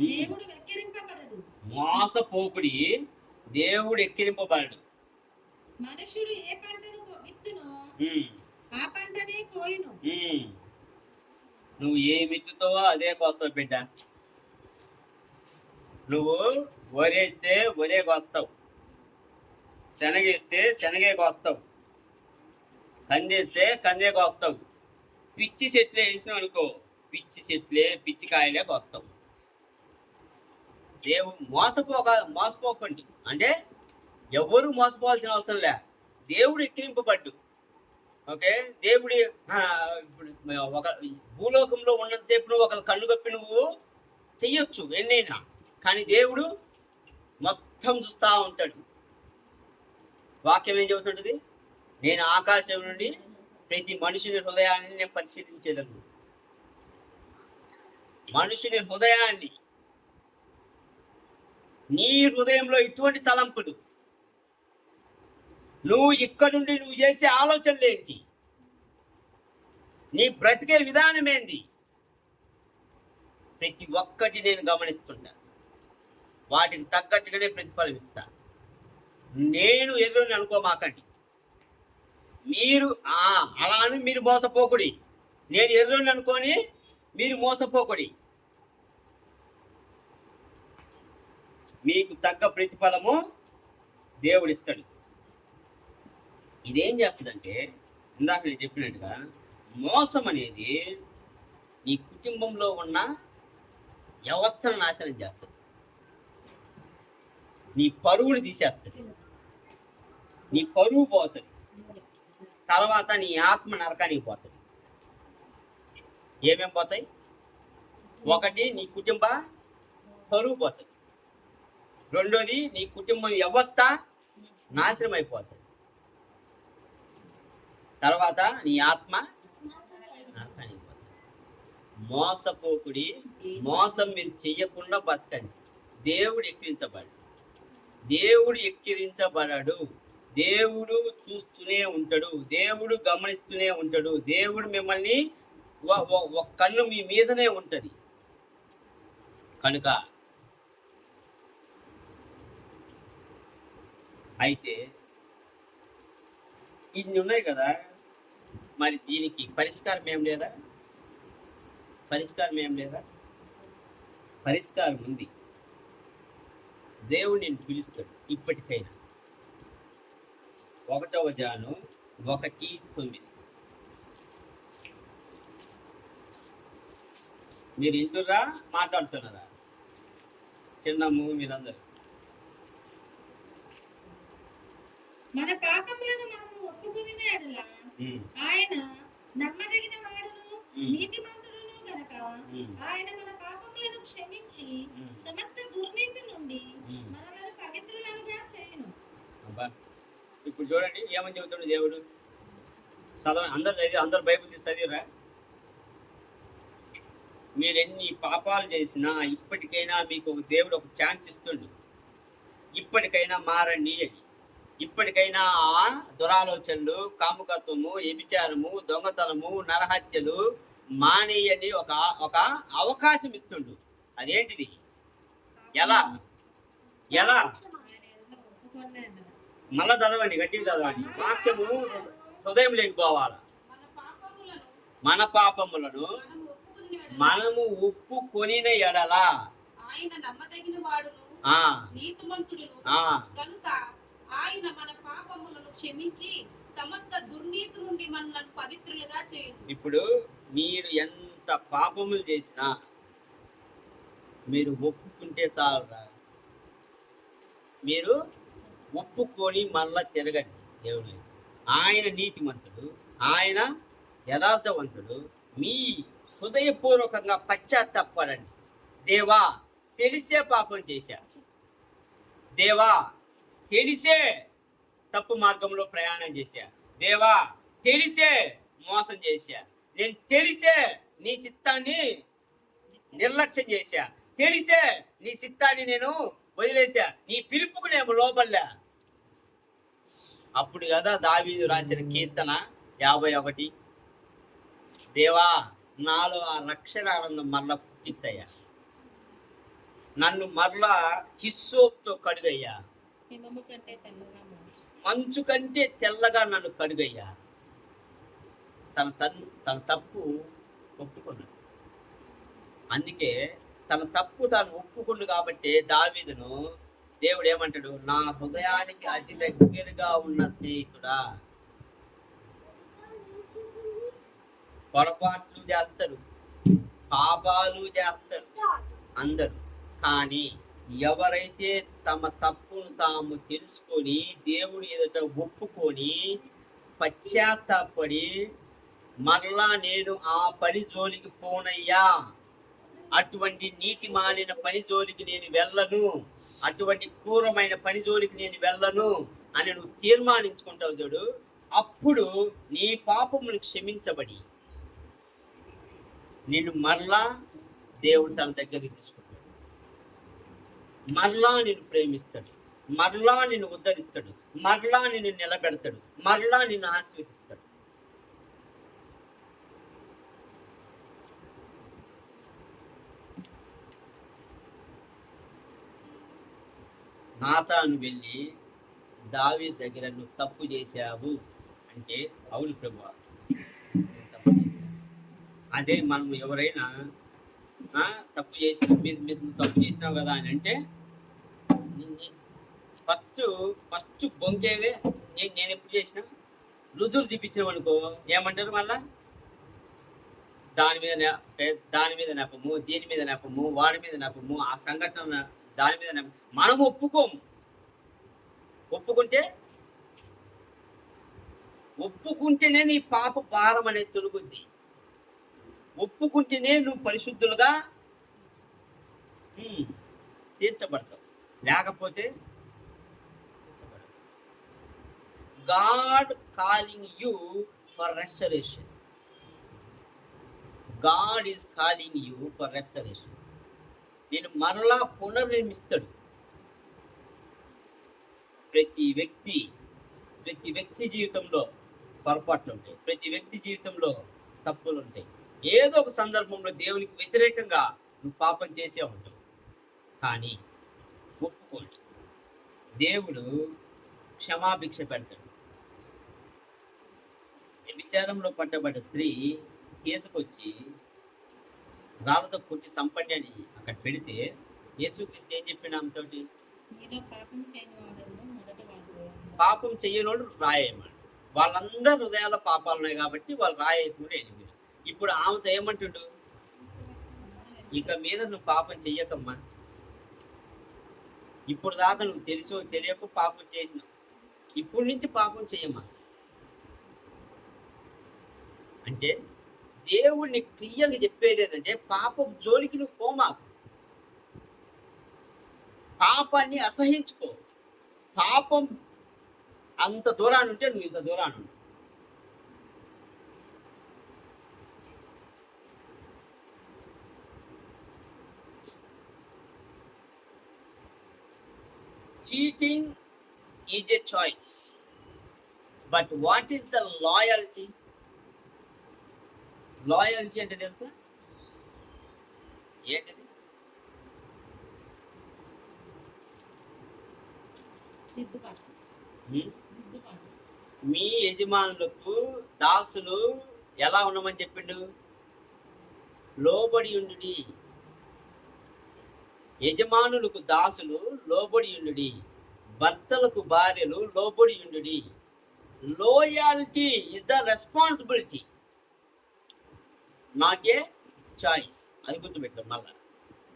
దేవుడు వెక్కిరింపబడడు. మోసపోకుడి, దేవుడు ఎక్కిరింపబడడు. మనుషుడు ఏ పంటను విత్తునో ఆ పంటనే కోయును. నువ్వు ఏ విత్తుతావో అదే కోస్తావు బిడ్డ. నువ్వు వరేస్తే వరే కోస్తావు, శనగేస్తే శనగే కోస్తావు, కందేస్తే కందే కోస్తావు. పిచ్చి చెట్లే వేసినావు అనుకో, పిచ్చి కాయలే కోస్తావు. దేవుడు మోసపోకండి. అంటే ఎవరు మోసపోవాల్సిన అవసరం లే. దేవుడు ఎక్కిరింపబడ్డు. ఓకే, దేవుడి ఇప్పుడు ఒక భూలోకంలో ఉన్నంతసేపు నువ్వు ఒకరు కళ్ళు కప్పి నువ్వు చెయ్యొచ్చు ఎన్నైనా, కానీ దేవుడు మొత్తం చూస్తూ ఉంటాడు. వాక్యం ఏం చెబుతుంటుంది? నేను ఆకాశం నుండి ప్రతి మనుషుని హృదయాన్ని నేను పరిశీలించేదను. మనుషుని హృదయాన్ని, నీ హృదయంలో ఇటువంటి తలంపులు, నువ్వు ఇక్కడ నుండి నువ్వు చేసే ఆలోచనలు ఏంటి, నీ బ్రతికే విధానం ఏంది, ప్రతి ఒక్కటి నేను గమనిస్తుంటా, వాటికి తగ్గట్టుగానే ప్రతిఫలం ఇస్తా. నేను ఎదురుని అనుకోమాకండి. మీరు అలా అని మీరు మోసపోకుడి. నేను ఎదురుని అనుకొని మీరు మోసపోకుడి. మీకు తగ్గ ప్రతిఫలము దేవుడు ఇస్తాడు. ఇదేం చేస్తుందంటే, ఇందాక నేను చెప్పినట్టుగా, మోసం అనేది నీ కుటుంబంలో ఉన్న వ్యవస్థను నాశనం చేస్తుంది, నీ పరువుని తీసేస్తుంది, నీ పరువు పోతుంది, తర్వాత నీ ఆత్మ నరకానికి పోతుంది. ఏమేం పోతాయి? ఒకటి, నీ కుటుంబ పరువు పోతుంది. రెండోది, నీ కుటుంబం వ్యవస్థ నాశనం అయిపోతుంది. తర్వాత నీ ఆత్మ నరకానికి పోతుంది. మోసపోకుడి. మోసం మీరు చెయ్యకుండా బతకండి. దేవుడు ఎక్కిరించబడు. దేవుడు ఎక్కిరించబడడు. దేవుడు చూస్తూనే ఉంటాడు. దేవుడు గమనిస్తూనే ఉంటాడు. దేవుడు మిమ్మల్ని ఒక కన్ను మీ మీదనే ఉంటుంది. కనుక అయితే ఇన్ని ఉన్నాయి కదా, మరి దీనికి పరిష్కారం ఏం లేదా? పరిష్కారం ఏం లేదా? పరిష్కారం ఉంది. దేవుడు నేను పిలుస్తాడు. ఇప్పటికైనా 1వ జాను 1:9. మీరు ఇంటురా మాట్లాడుతున్నారా? చిన్నము మీరందరూ. మన పాపములను మనము ఒప్పుకొనిన యెడల ఆయన నమ్మదగిన వాడును నీతిమంతుడును గనక ఆయన మన పాపములను క్షమించి సమస్త దుర్నీతి నుండి మనలను పవిత్రులనుగా చేయును. ఇప్పుడు చూడండి ఏమని చెబుతాడు దేవుడు. చదవండి, అందరు బైబిల్ తీసి చదివిరా. మీరు ఎన్ని పాపాలు చేసినా ఇప్పటికైనా మీకు ఒక దేవుడు ఒక ఛాన్స్ ఇస్తుండు. ఇప్పటికైనా మారండి అని. ఇప్పటికైనా దురాలోచనలు, కాముకత్వము, వ్యభిచారము, దొంగతనము, నరహత్యలు మానేయని ఒక అవకాశం ఇస్తుండు. అదేంటిది? ఎలా? మళ్ళా చదవండి, గట్టిగా చదవండి. వాక్యము హృదయం లేకపోవాలా. మన పాపములను మనము ఒప్పుకొనిన యెడల ఆయన నమ్మదగిన వాడును నీతిమంతుడును గనుక ఆయన మన పాపములను క్షమించి సమస్త దుర్నీతి నుండి మనలను పవిత్రులుగా చేయును. ఇప్పుడు మీరు ఎంత పాపములు చేసినా మీరు ఒప్పుకుంటే చాలరా. మీరు ఒప్పుకొని మళ్ళా తిరగండి. దేవుడు ఆయన నీతిమంతుడు, ఆయన యథార్థవంతుడు. మీ హృదయపూర్వకంగా పశ్చాత్తాపడండి. దేవా, తెలిసే పాపం చేశా. దేవా, తెలిసే తప్పు మార్గంలో ప్రయాణం చేశా. దేవా, తెలిసే మోసం చేశా. నేను తెలిసే నీ చిత్తాన్ని నిర్లక్ష్యం చేశా. తెలిసే నీ చిత్తాన్ని నేను వదిలేశా. నీ పిలుపుకు నేను లోబడలే. అప్పుడు కదా దావీదు రాసిన కీర్తన 51. దేవా, నాలో ఆ రక్షణ ఆనందం మరలా పుట్టించయ్యా. నన్ను మరలా హిస్సోపుతో కడుగయ్యా. మంచు కంటే తెల్లగా నన్ను కడుగయ్యా. తన తప్పు ఒప్పుకున్నాడు. అందుకే తన తప్పు తాను ఒప్పుకుండు కాబట్టి దావీదును దేవుడు ఏమంటాడు? నా హృదయానికి అతి దగ్గరగా ఉన్న స్నేహితుడా. పొరపాట్లు చేస్తారు, పాపాలు చేస్తారు అందరూ. కానీ ఎవరైతే తమ తప్పును తాము తెలుసుకొని దేవుని ఎదుట ఒప్పుకొని పశ్చాత్తాపడి మరలా నేను ఆ పని జోలికి పోనయ్యా, అటువంటి నీతి మాలిన పని జోలికి నేను వెళ్ళను, అటువంటి క్రూరమైన పని జోలికి నేను వెళ్ళను అని నువ్వు తీర్మానించుకుంటావు చూడు, అప్పుడు నీ పాపమును క్షమించబడి నిన్ను మరలా దేవుడు తన దగ్గరికి తీసుకుంటాడు. మరలా నిన్ను ప్రేమిస్తాడు, మరలా నిన్ను ఉద్ధరిస్తాడు, మరలా నిన్ను నిలబెడతాడు, మరలా నిన్ను ఆశీర్వదిస్తాడు. నాతాను వెళ్ళి దావీదు దగ్గర నువ్వు తప్పు చేశావు అంటే, అవును ప్రభువా నేను తప్పు చేశాను. అదే మనం ఎవరైనా తప్పు చేసిన మీరు మీరు నువ్వు తప్పు చేసినావు కదా అని అంటే, ఫస్ట్ ఫస్ట్ బొంకేదే నేను ఎప్పుడు చేసిన రుజువులు చూపించినాం అనుకో, ఏమంటారు మళ్ళా దాని మీద నెపము, దీని మీద నెపము, వాడి మీద నెపము, ఆ సంఘటన దాని మీద నెపము. మనం ఒప్పుకోము. ఒప్పుకుంటేనే నీ పాప భారం అనేది తొలుగుద్ది. ఒప్పుకుంటేనే నువ్వు పరిశుద్ధులుగా తీర్చబడతావు, లేకపోతే God calling you for restoration. God is calling you for restoration. నేను మరలా పునర్నిర్మిస్తాడు. ప్రతి వ్యక్తి జీవితంలో పొరపాట్లు ఉంటాయి, ప్రతి వ్యక్తి జీవితంలో తప్పులు ఉంటాయి. ఏదో ఒక సందర్భంలో దేవునికి వ్యతిరేకంగా నువ్వు పాపం చేసే ఉంటావు. కానీ ఒప్పుకోండి, దేవుడు క్షమాభిక్ష పెడతాడు. వ్యభిచారంలో పట్టబడ్డ స్త్రీ తీసుకొచ్చి రాళ్ళతో కొట్టి సంపండి అని అక్కడ పెడితే యేసుక్రీస్తు ఏం చెప్పిన ఆమెతోటి, పాపం చెయ్యనోడు రాయేయమని. వాళ్ళందరూ హృదయాల పాపాలు ఉన్నాయి కాబట్టి వాళ్ళు రాయకుండా వెళ్ళిపోయారు. ఇప్పుడు ఆమెతో ఏమంటుండు, ఇక మీద నువ్వు పాపం చెయ్యకమ్మా, ఇప్పుడు దాకా నువ్వు తెలుసో తెలియక పాపం చేసినావు, ఇప్పటి నుంచి పాపం చెయ్యమ్మా అంటే దేవుడిని క్లియర్గా చెప్పేది ఏంటంటే, పాపం జోలికి నువ్వు పోమాకు, పాపాన్ని అసహించుకో. పాపం అంత దూరాన్ని ఉంటే నువ్వు ఇంత దూరాన్ని ఉండు. Cheating is a choice, but what is the loyalty? Loyalty అంటే తెలుసా ఏంటిది? మీ యజమానులకు దాసులు ఎలా ఉండమని చెప్పిండు? లోబడి ఉండు. యజమానులకు దాసులు లోబడి ఉండు, భర్తలకు భార్యలు లోబడి ఉండు. Loyalty is the responsibility, not a choice. అది గుర్తుపెట్టాను. మళ్ళా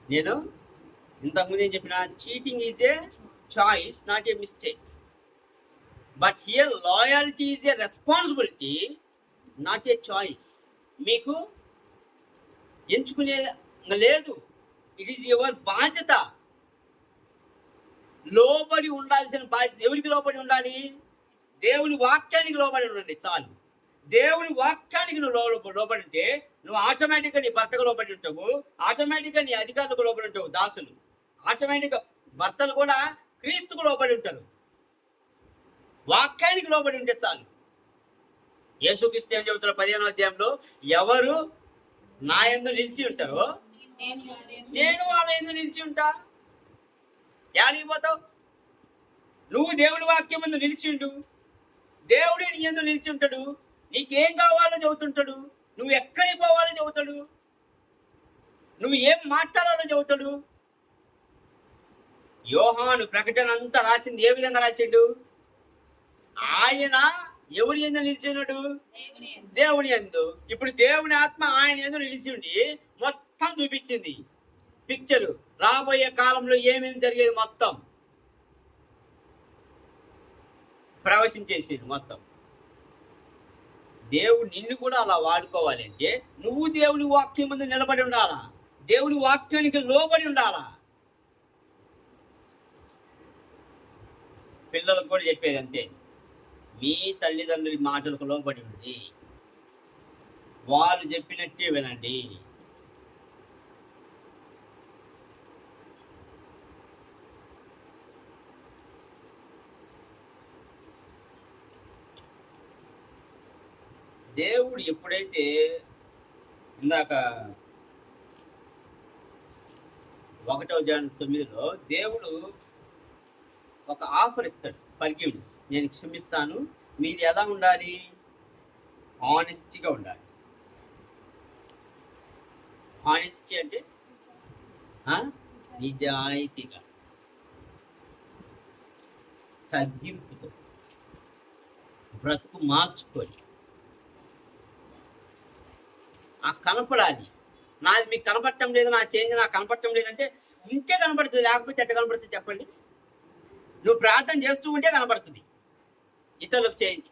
నేను ఇంతకుముందు ఏం చెప్పిన, cheating is a choice, not a mistake. But here loyalty is a responsibility, not a choice. మీకు ఎంచుకునే లేదు, ఇట్ ఈజ్ యువర్ బాధ్యత. లోబడి ఉండాల్సిన బాధ్యత. ఎవరికి లోబడి ఉండాలి? దేవుని వాక్యానికి లోబడి ఉండండి చాలు. దేవుని వాక్యానికి నువ్వు లోబడి ఉంటే నువ్వు ఆటోమేటిక్గా నీ భర్తకు లోబడి ఉంటావు, ఆటోమేటిక్గా నీ అధికారులకు లోబడి ఉంటావు. దాసులు ఆటోమేటిక్గా, భర్తలు కూడా క్రీస్తుకు లోబడి ఉంటారు. వాక్యానికి లోబడి ఉంటే చాలు. యేసుక్రీస్తు ఏం చెబుతారు 15వ అధ్యాయంలో, ఎవరు నా యందు నిలిచి ఉంటారో నేను వాళ్ళ యందు నిలిచి ఉంటా. యాడికి పోతావు? నువ్వు దేవుడి వాక్యం ముందు నిలిచి ఉండు, దేవుడే నీ యందు నిలిచి ఉంటాడు. నీకేం కావాలో చెబుతుంటాడు, నువ్వు ఎక్కడికి పోవాలో చెబుతాడు, నువ్వు ఏం మాట్లాడాలో చెబుతాడు. యోహాను ప్రకటన అంతా రాసింది ఏ విధంగా రాసిండు? ఆయన ఎవరి యందు నిలిచి ఉన్నాడు? దేవుని యందు. ఇప్పుడు దేవుని ఆత్మ ఆయన యందు నిలిచి ఉండి మొత్తం చూపించింది పిక్చరు. రాబోయే కాలంలో ఏమేమి జరిగేది మొత్తం ప్రవశించేసిండు మొత్తం. దేవుడు నిన్ను కూడా అలా వాడుకోవాలంటే నువ్వు దేవుని వాక్యం ముందు నిలబడి ఉండాలా, దేవుని వాక్యానికి లోబడి ఉండాలా. పిల్లలకు కూడా చెప్పేది అంతే, మీ తల్లిదండ్రుల మాటలకు లోబడి ఉండి వాళ్ళు చెప్పినట్టే వినండి. దేవుడు ఎప్పుడైతే ఇందాక 1వ జాన్ 9లో దేవుడు ఒక ఆఫర్ ఇస్తాడు, ఫర్గివ్నెస్. నేను క్షమిస్తాను. మీది ఎలా ఉండాలి? ఆనెస్టీగా ఉండాలి. ఆనెస్టీ అంటే నిజాయితీగా, తగ్గింపుతో, బ్రతుకు మార్చుకొని కనపడాలి. నాది మీకు కనపడటం లేదు, నా చేంజ్ నాకు కనపడటం లేదంటే ఉంటే కనపడుతుంది, లేకపోతే ఎట్ట కనపడుతుంది చెప్పండి? నువ్వు ప్రార్థన చేస్తూ ఉంటే కనపడుతుంది ఇతరులకు చేంజ్.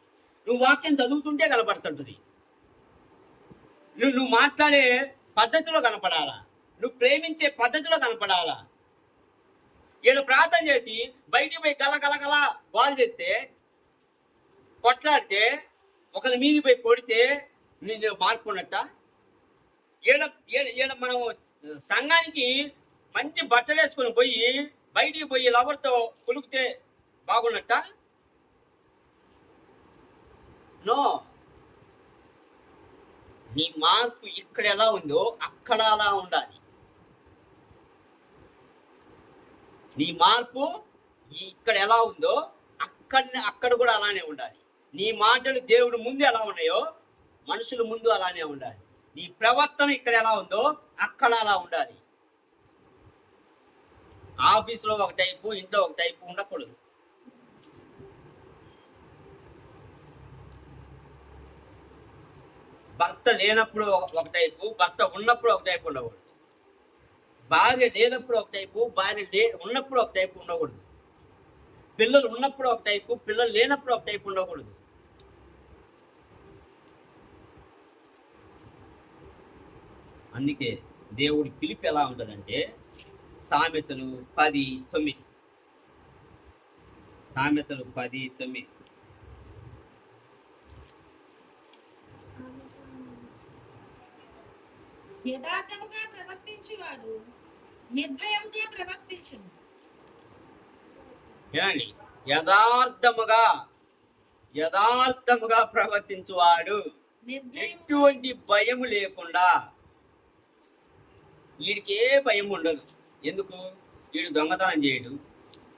నువ్వు వాక్యం చదువుతుంటే కనపడుతుంటుంది. నువ్వు మాట్లాడే పద్ధతిలో కనపడాలా, నువ్వు ప్రేమించే పద్ధతిలో కనపడాలా. వీళ్ళు ప్రార్థన చేసి బయటికి పోయి గల గల గల బాల్ చేస్తే, కొట్లాడితే, ఒకరి మీది పోయి కొడితే నేను మార్పున్నట్ట. ఈడ మనం సంఘానికి మంచి బట్టలు వేసుకొని పోయి బయటికి పోయి లవర్తో కులికితే బాగున్నట్ట? నో. నీ మార్పు ఇక్కడ ఎలా ఉందో అక్కడ అలా ఉండాలి. నీ మార్పు ఇక్కడ ఎలా ఉందో అక్కడ కూడా అలానే ఉండాలి. నీ మాటలు దేవుడు ముందు ఎలా ఉన్నాయో మనుషుల ముందు అలానే ఉండాలి. నీ ప్రవర్తన ఇక్కడ ఎలా ఉందో అక్కడ అలా ఉండాలి. ఆఫీసులో ఒక టైపు, ఇంట్లో ఒక టైపు ఉండకూడదు. భర్త లేనప్పుడు ఒక టైపు, భర్త ఉన్నప్పుడు ఒక టైపు ఉండకూడదు. భార్య లేనప్పుడు ఒక టైపు, భార్య ఉన్నప్పుడు ఒక టైపు ఉండకూడదు. పిల్లలు ఉన్నప్పుడు ఒక టైపు, పిల్లలు లేనప్పుడు ఒక టైపు ఉండకూడదు. అందుకే దేవుడి పిలుపు ఎలా ఉంటుందంటే సామెతలు 10:9. సామెతలు 10:9. యథార్థముగా ప్రవర్తించువాడు నిర్భయముగా ప్రవర్తించును. ఏనండి, యథార్థముగా ప్రవర్తించువాడు ఎటువంటి భయము లేకుండా. వీడికి ఏ భయం ఉండదు. ఎందుకు? వీడు దొంగతనం చేయడు,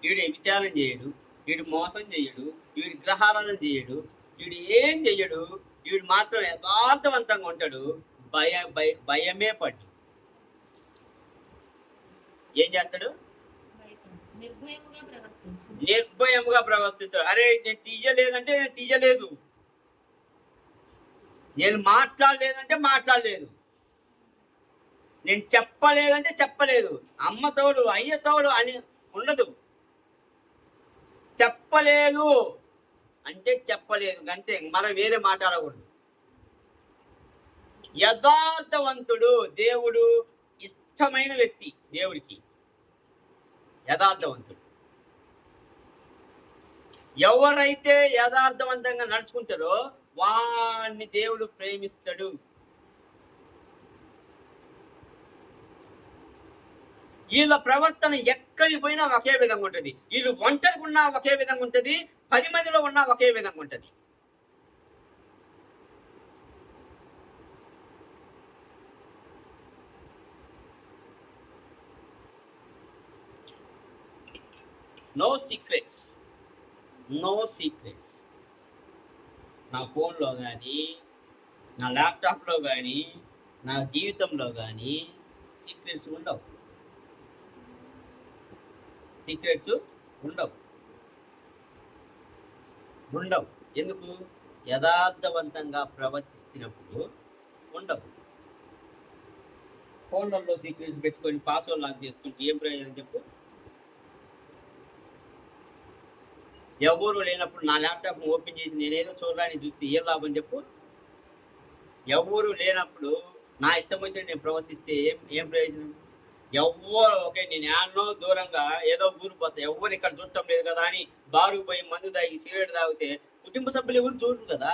వీడు వ్యభిచారం చేయడు, వీడు మోసం చేయడు, వీడు గ్రహారాధన చేయడు, వీడు ఏం చెయ్యడు. వీడు మాత్రం యథార్థవంతంగా ఉంటాడు. భయమే పడ్డు ఏం చేస్తాడు? నిర్భయముగా ప్రవర్తిస్తాడు. అరే నేను తీయలేదంటే నేను తీయలేదు, నేను మాట్లాడలేదంటే మాట్లాడలేదు, నేను చెప్పలేదంటే చెప్పలేదు. అమ్మ తోడు అయ్య తోడు అని ఉండదు. చెప్పలేదు అంటే చెప్పలేదు అంతే, మనం వేరే మాట్లాడకూడదు. యథార్థవంతుడు దేవుడు ఇష్టమైన వ్యక్తి. దేవుడికి యథార్థవంతుడు. ఎవరైతే యథార్థవంతంగా నడుచుకుంటారో వాడిని దేవుడు ప్రేమిస్తాడు. వీళ్ళ ప్రవర్తన ఎక్కడికి పోయినా ఒకే విధంగా ఉంటుంది. వీళ్ళు ఒంటరికి ఉన్నా ఒకే విధంగా ఉంటుంది, 10 మందిలో ఉన్నా ఒకే విధంగా ఉంటుంది. No secrets. నా ఫోన్లో కానీ, నా ల్యాప్టాప్లో కానీ, నా జీవితంలో కానీ సీక్రెట్స్ ఉండవు. ఎందుకు? యథార్థవంతంగా ప్రవర్తిస్తున్నప్పుడు ఉండవు. ఫోన్లలో సీక్రెట్స్ పెట్టుకొని పాస్వర్డ్ లాక్ చేసుకుంటే ఏం ప్రయోజనం చెప్పు? ఎవరు లేనప్పుడు నా ల్యాప్టాప్ ఓపెన్ చేసి నేనేదో చూడడానికి చూస్తే ఏం లాభం చెప్పు? ఎవరు లేనప్పుడు నా ఇష్టం వచ్చినట్టు నేను ప్రవర్తిస్తే ఏం ప్రయోజనం? ఎవ్వరు ఓకే నేను యాన్నో దూరంగా ఏదో ఊరు పోతా, ఎవరు ఇక్కడ చూడటం లేదు కదా అని బారుకు పోయి మందు తాగి సిగరెట్ తాగితే కుటుంబ సభ్యులు ఎవరు చూడరు కదా.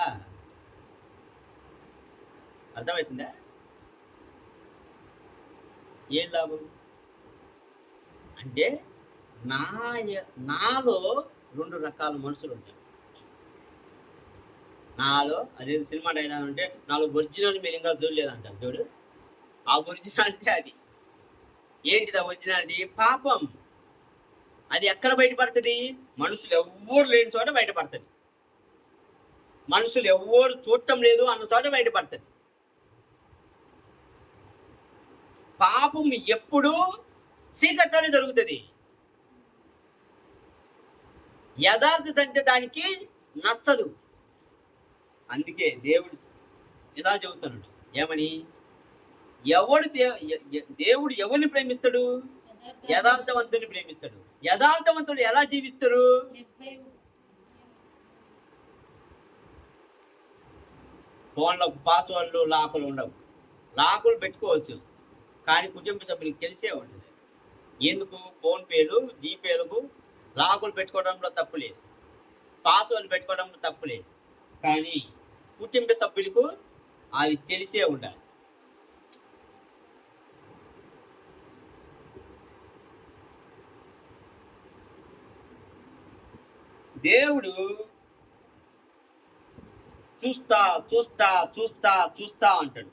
అర్థమవుతుందా? ఏం లాభం అంటే నాలో 2 రకాల మనుషులు ఉంటాయి. నాలో అదే సినిమా డైలాగ్ అంటే నాలో ఒరిజినల్ మీరు ఇంకా చూడలేదంటారు చూడు. ఆ ఒరిజినాలిటీ అది. ఏంటిది ఆ ఒరిజినాలిటీ? పాపం. అది ఎక్కడ బయటపడుతుంది? మనుషులు ఎవ్వరు లేని చోట బయటపడుతుంది. మనుషులు ఎవ్వరు చూడటం లేదు అన్న చోట బయటపడుతుంది. పాపం ఎప్పుడూ చీకట్లోనే జరుగుతుంది. యథార్థత అంటే దానికి నచ్చదు. అందుకే దేవుడు ఇలా చెబుతున్నాడు, ఏమని? దేవుడు ఎవరిని ప్రేమిస్తాడు? యథార్థవంతుని ప్రేమిస్తాడు. యథార్థవంతుడు ఎలా జీవిస్తాడు? ఫోన్లో పాస్వర్డ్లు లాకులు ఉండవు. లాకులు పెట్టుకోవచ్చు, కానీ కుటుంబ సభ్యులకు తెలిసే ఉంటుంది. ఎందుకు? ఫోన్పేలు, జీపేలకు లాకులు పెట్టుకోవడంలో తప్పు లేదు, పాస్వర్డ్ పెట్టుకోవడంలో తప్పు లేదు, కానీ కుటుంబ సభ్యులకు అవి తెలిసే ఉండాలి. దేవుడు చూస్తా చూస్తా చూస్తా చూస్తా అంటాడు.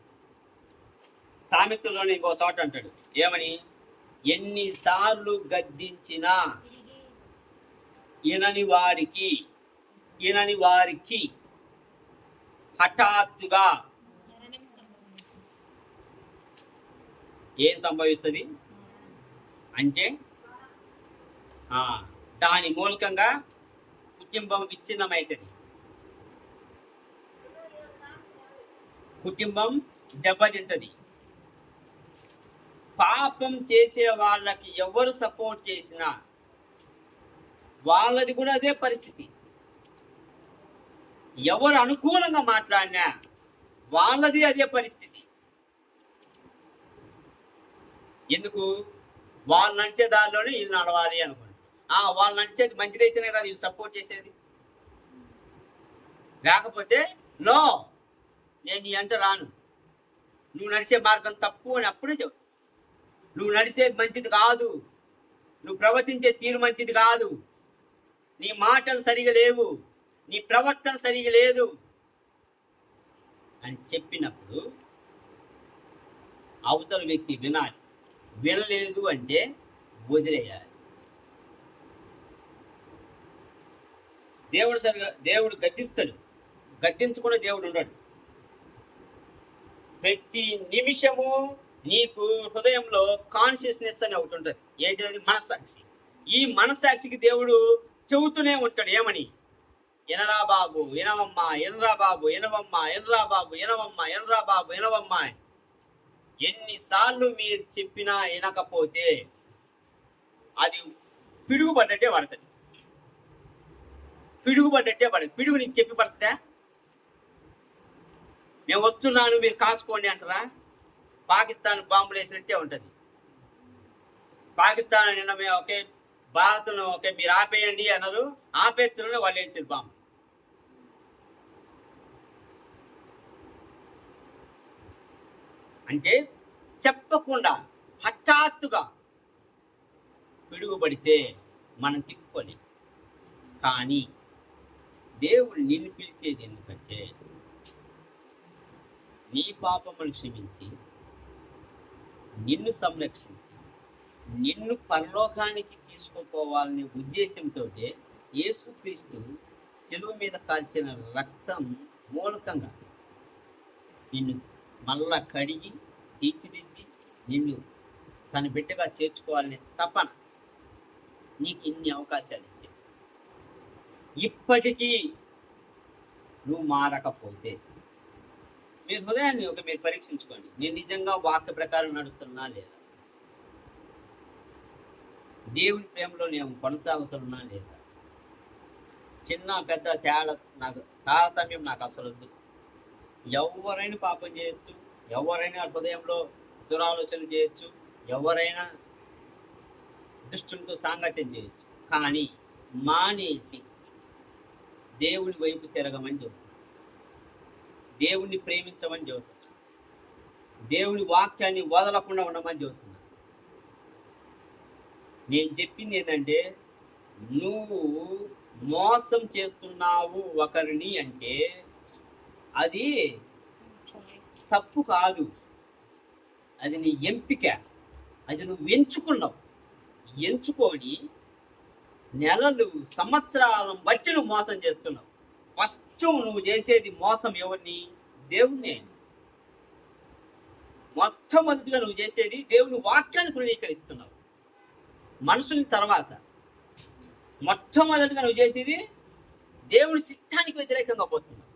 సామెతలోని ఇంకో చోట అంటాడు, ఏమని? ఎన్నిసార్లు గద్దించినా ఈనని వారికి హఠాత్తుగా ఏం సంభవిస్తుంది అంటే దాని మూలకంగా కుటుంబం విచ్ఛిన్నమవుతుంది, కుటుంబం దెబ్బతింటది. పాపం చేసే వాళ్ళకి ఎవరు సపోర్ట్ చేసినా వాళ్ళది కూడా అదే పరిస్థితి. ఎవరు అనుకూలంగా మాట్లాడినా వాళ్ళది అదే పరిస్థితి. ఎందుకు? వాళ్ళు నడిచే దారిలోనే వీళ్ళు నడవాలి అనుకోండి. వాళ్ళు నడిచేది మంచిదైతేనే కదా వీళ్ళు సపోర్ట్ చేసేది. లేకపోతే నో, నేను నీ అంట రాను, నువ్వు నడిచే మార్గం తప్పు అని అప్పుడే చెప్పు. నువ్వు నడిచేది మంచిది కాదు, నువ్వు ప్రవర్తించే తీరు మంచిది కాదు, నీ మాటలు సరిగా లేవు, నీ ప్రవర్తన సరిగా లేదు అని చెప్పినప్పుడు అవతల వ్యక్తి వినాలి. వినలేదు అంటే వదిలేయాలి. దేవుడు గద్దిస్తాడు, గద్దించకుండా దేవుడు ఉండడు. ప్రతి నిమిషము నీకు హృదయంలో కాన్షియస్నెస్ అని ఒకటి ఉంటుంది. ఏంటది? మనస్సాక్షి. ఈ మనస్సాక్షికి దేవుడు చెబుతూనే ఉంటాడు, ఏమని? ఎనరా బాబు ఎనవమ్మా, ఎనరా బాబు ఎనవమ్మా, ఎనరా బాబు ఎనవమ్మా, ఎనరా బాబు ఎనవమ్మా. ఎన్నిసార్లు మీరు చెప్పినా వినకపోతే అది పిడుగు పడ్డట్టే పడుతుంది. పిడుగు పడ్డట్టే పడుతుంది. పిడుగు నీకు చెప్పి పడుతుందా? నేను వస్తున్నాను మీరు కాసుకోండి అంటారా? పాకిస్తాన్ బాంబులు వేసినట్టే ఉంటుంది. పాకిస్తాన్ నిన్న మేము ఓకే, భారత్ను ఓకే మీరు ఆపేయండి అన్నారు, ఆపేస్తున్న వాళ్ళు వేసారు బాంబు. అంటే చెప్పకుండా హఠాత్తుగా పిడుగు పడితే మనం తిప్పుకోలేం. కానీ దేవుడు నిన్ను పిలిచేది ఎందుకంటే నీ పాపమును క్షమించి నిన్ను సంరక్షించి నిన్ను పరలోకానికి తీసుకుపోవాలనే ఉద్దేశంతో యేసుక్రీస్తు శిలువ మీద కాల్చిన రక్తం మూలకంగా నిన్ను మళ్ళా కడిగి తీర్చిదిద్ది నిన్ను తన బిడ్డగా చేర్చుకోవాలనే తపన నీకు ఇన్ని అవకాశాలు ఇచ్చాయి. ఇప్పటికీ నువ్వు మారకపోతే మీరు హృదయాన్ని మీరు పరీక్షించుకోండి. నేను నిజంగా వాక్య ప్రకారం నడుస్తున్నా లేదా? దేవుని ప్రేమలో నేను కొనసాగుతున్నా లేదా? చిన్న పెద్ద తారతమ్యం నాకు అసలు వద్దు. ఎవరైనా పాపం చేయొచ్చు, ఎవరైనా హృదయంలో దురాలోచన చేయొచ్చు, ఎవరైనా దుష్టులతో సాంగత్యం చేయొచ్చు, కానీ మానేసి దేవుని వైపు తిరగమని చెబుతున్నా, దేవుణ్ణి ప్రేమించమని చెబుతున్నా, దేవుని వాక్యాన్ని వదలకుండా ఉండమని చెబుతున్నా. నేను చెప్పింది ఏంటంటే, నువ్వు మోసం చేస్తున్నావు ఒకరిని అంటే అది తప్పు కాదు, అది నీ ఎంపిక, అది నువ్వు ఎంచుకున్నావు. ఎంచుకొని నెలలు సంవత్సరాలను బట్టి నువ్వు మోసం చేస్తున్నావు. ఫస్ట్ నువ్వు చేసేది మోసం ఎవరిని? దేవుణ్ణే. మొట్టమొదటిగా నువ్వు చేసేది దేవుని వాక్యాన్ని తృణీకరిస్తున్నావు. మనుషుని తర్వాత మొట్టమొదటిగా నువ్వు చేసేది దేవుని చిత్తానికి వ్యతిరేకంగా పోతున్నావు.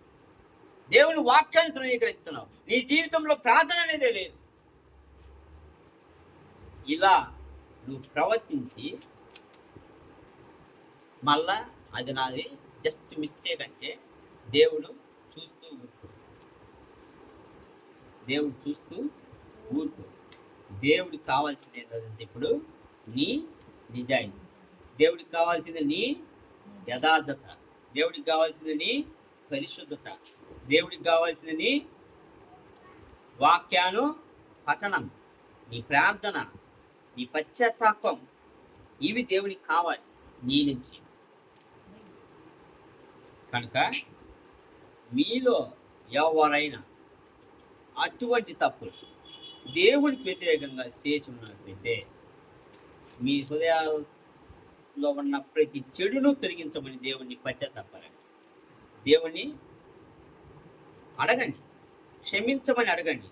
దేవుని వాక్యాన్ని తృణీకరిస్తున్నావు. నీ జీవితంలో ప్రార్థన అనేదే లేదు. ఇలా నువ్వు ప్రవర్తించి మళ్ళా అది నాది జస్ట్ మిస్టేక్ అంటే దేవుడు చూస్తూ ఊరుకో. దేవుడు చూస్తూ ఊరుకో. దేవుడికి కావాల్సింది ఏంటంటే ఇప్పుడు నీ నిజాయితీ, దేవుడికి కావాల్సింది నీ యథార్థత, దేవుడికి కావాల్సింది నీ పరిశుద్ధత, దేవుడికి కావాల్సింది నీ వాక్యాను పఠనం, నీ ప్రార్థన, నీ పశ్చాత్తాపం. ఇవి దేవునికి కావాలి నీ నుంచి. కనుక మీలో ఎవరైనా అటువంటి తప్పులు దేవునికి వ్యతిరేకంగా చేసి ఉన్నట్లయితే మీ హృదయాల్లో ఉన్న ప్రతి చెడును తొలగించమని దేవుణ్ణి పశ్చాత్తాపరండి. దేవుణ్ణి అడగండి, క్షమించమని అడగండి.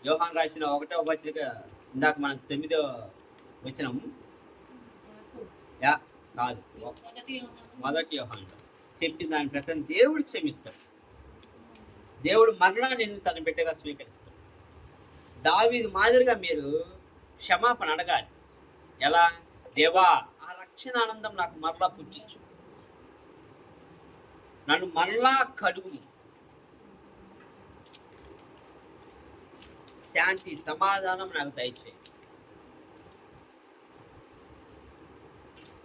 యోహాను రాసిన 1వ పత్రిక ఇందాక మనం 9వ వచనము కాదు, మొదటి యోహానులో చెప్పిన దాని ప్రకారం దేవుడు క్షమిస్తాడు. దేవుడు మరలా నిన్ను తన బిడ్డగా స్వీకరిస్తాడు. దావీదు మాదిరిగా మీరు క్షమాపణ అడగాలి. ఎలా? దేవా, ఆ రక్షణ ఆనందం నాకు మరలా పుట్టించు, నన్ను మరలా కడుగు, శాంతి సమాధానం నాకు దయచేయి.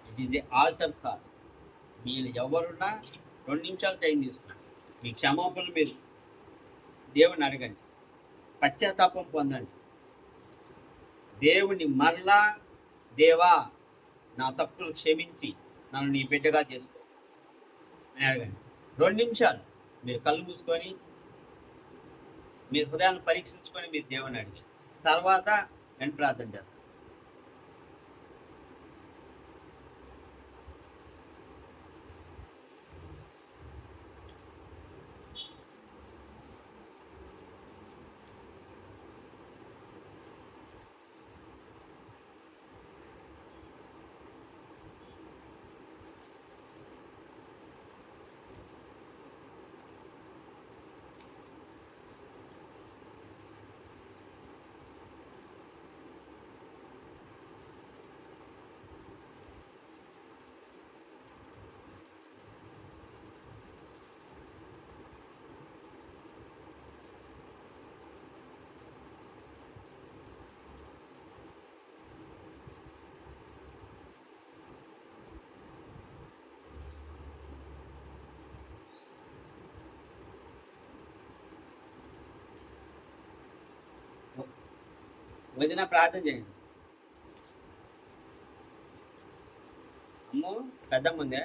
It is a altar call. మీరు ఎవరున్నా 2 నిమిషాలు టైం తీసుకున్నా మీ క్షమాపణలు మీరు దేవుని అడగండి, పశ్చాత్తాపం పొందండి. దేవుని మరలా దేవా నా తప్పులు క్షమించి నన్ను నీ బిడ్డగా చేసుకో అని అడగండి. 2 నిమిషాలు మీరు కళ్ళు మూసుకొని మీరు హృదయాన్ని పరీక్షించుకొని మీరు దేవుని అడిగి తర్వాత నేను ప్రార్థన చేస్తాను. వదిన ప్రార్థన చేయండి. అమ్మో పెద్దమ్మ ఉందే.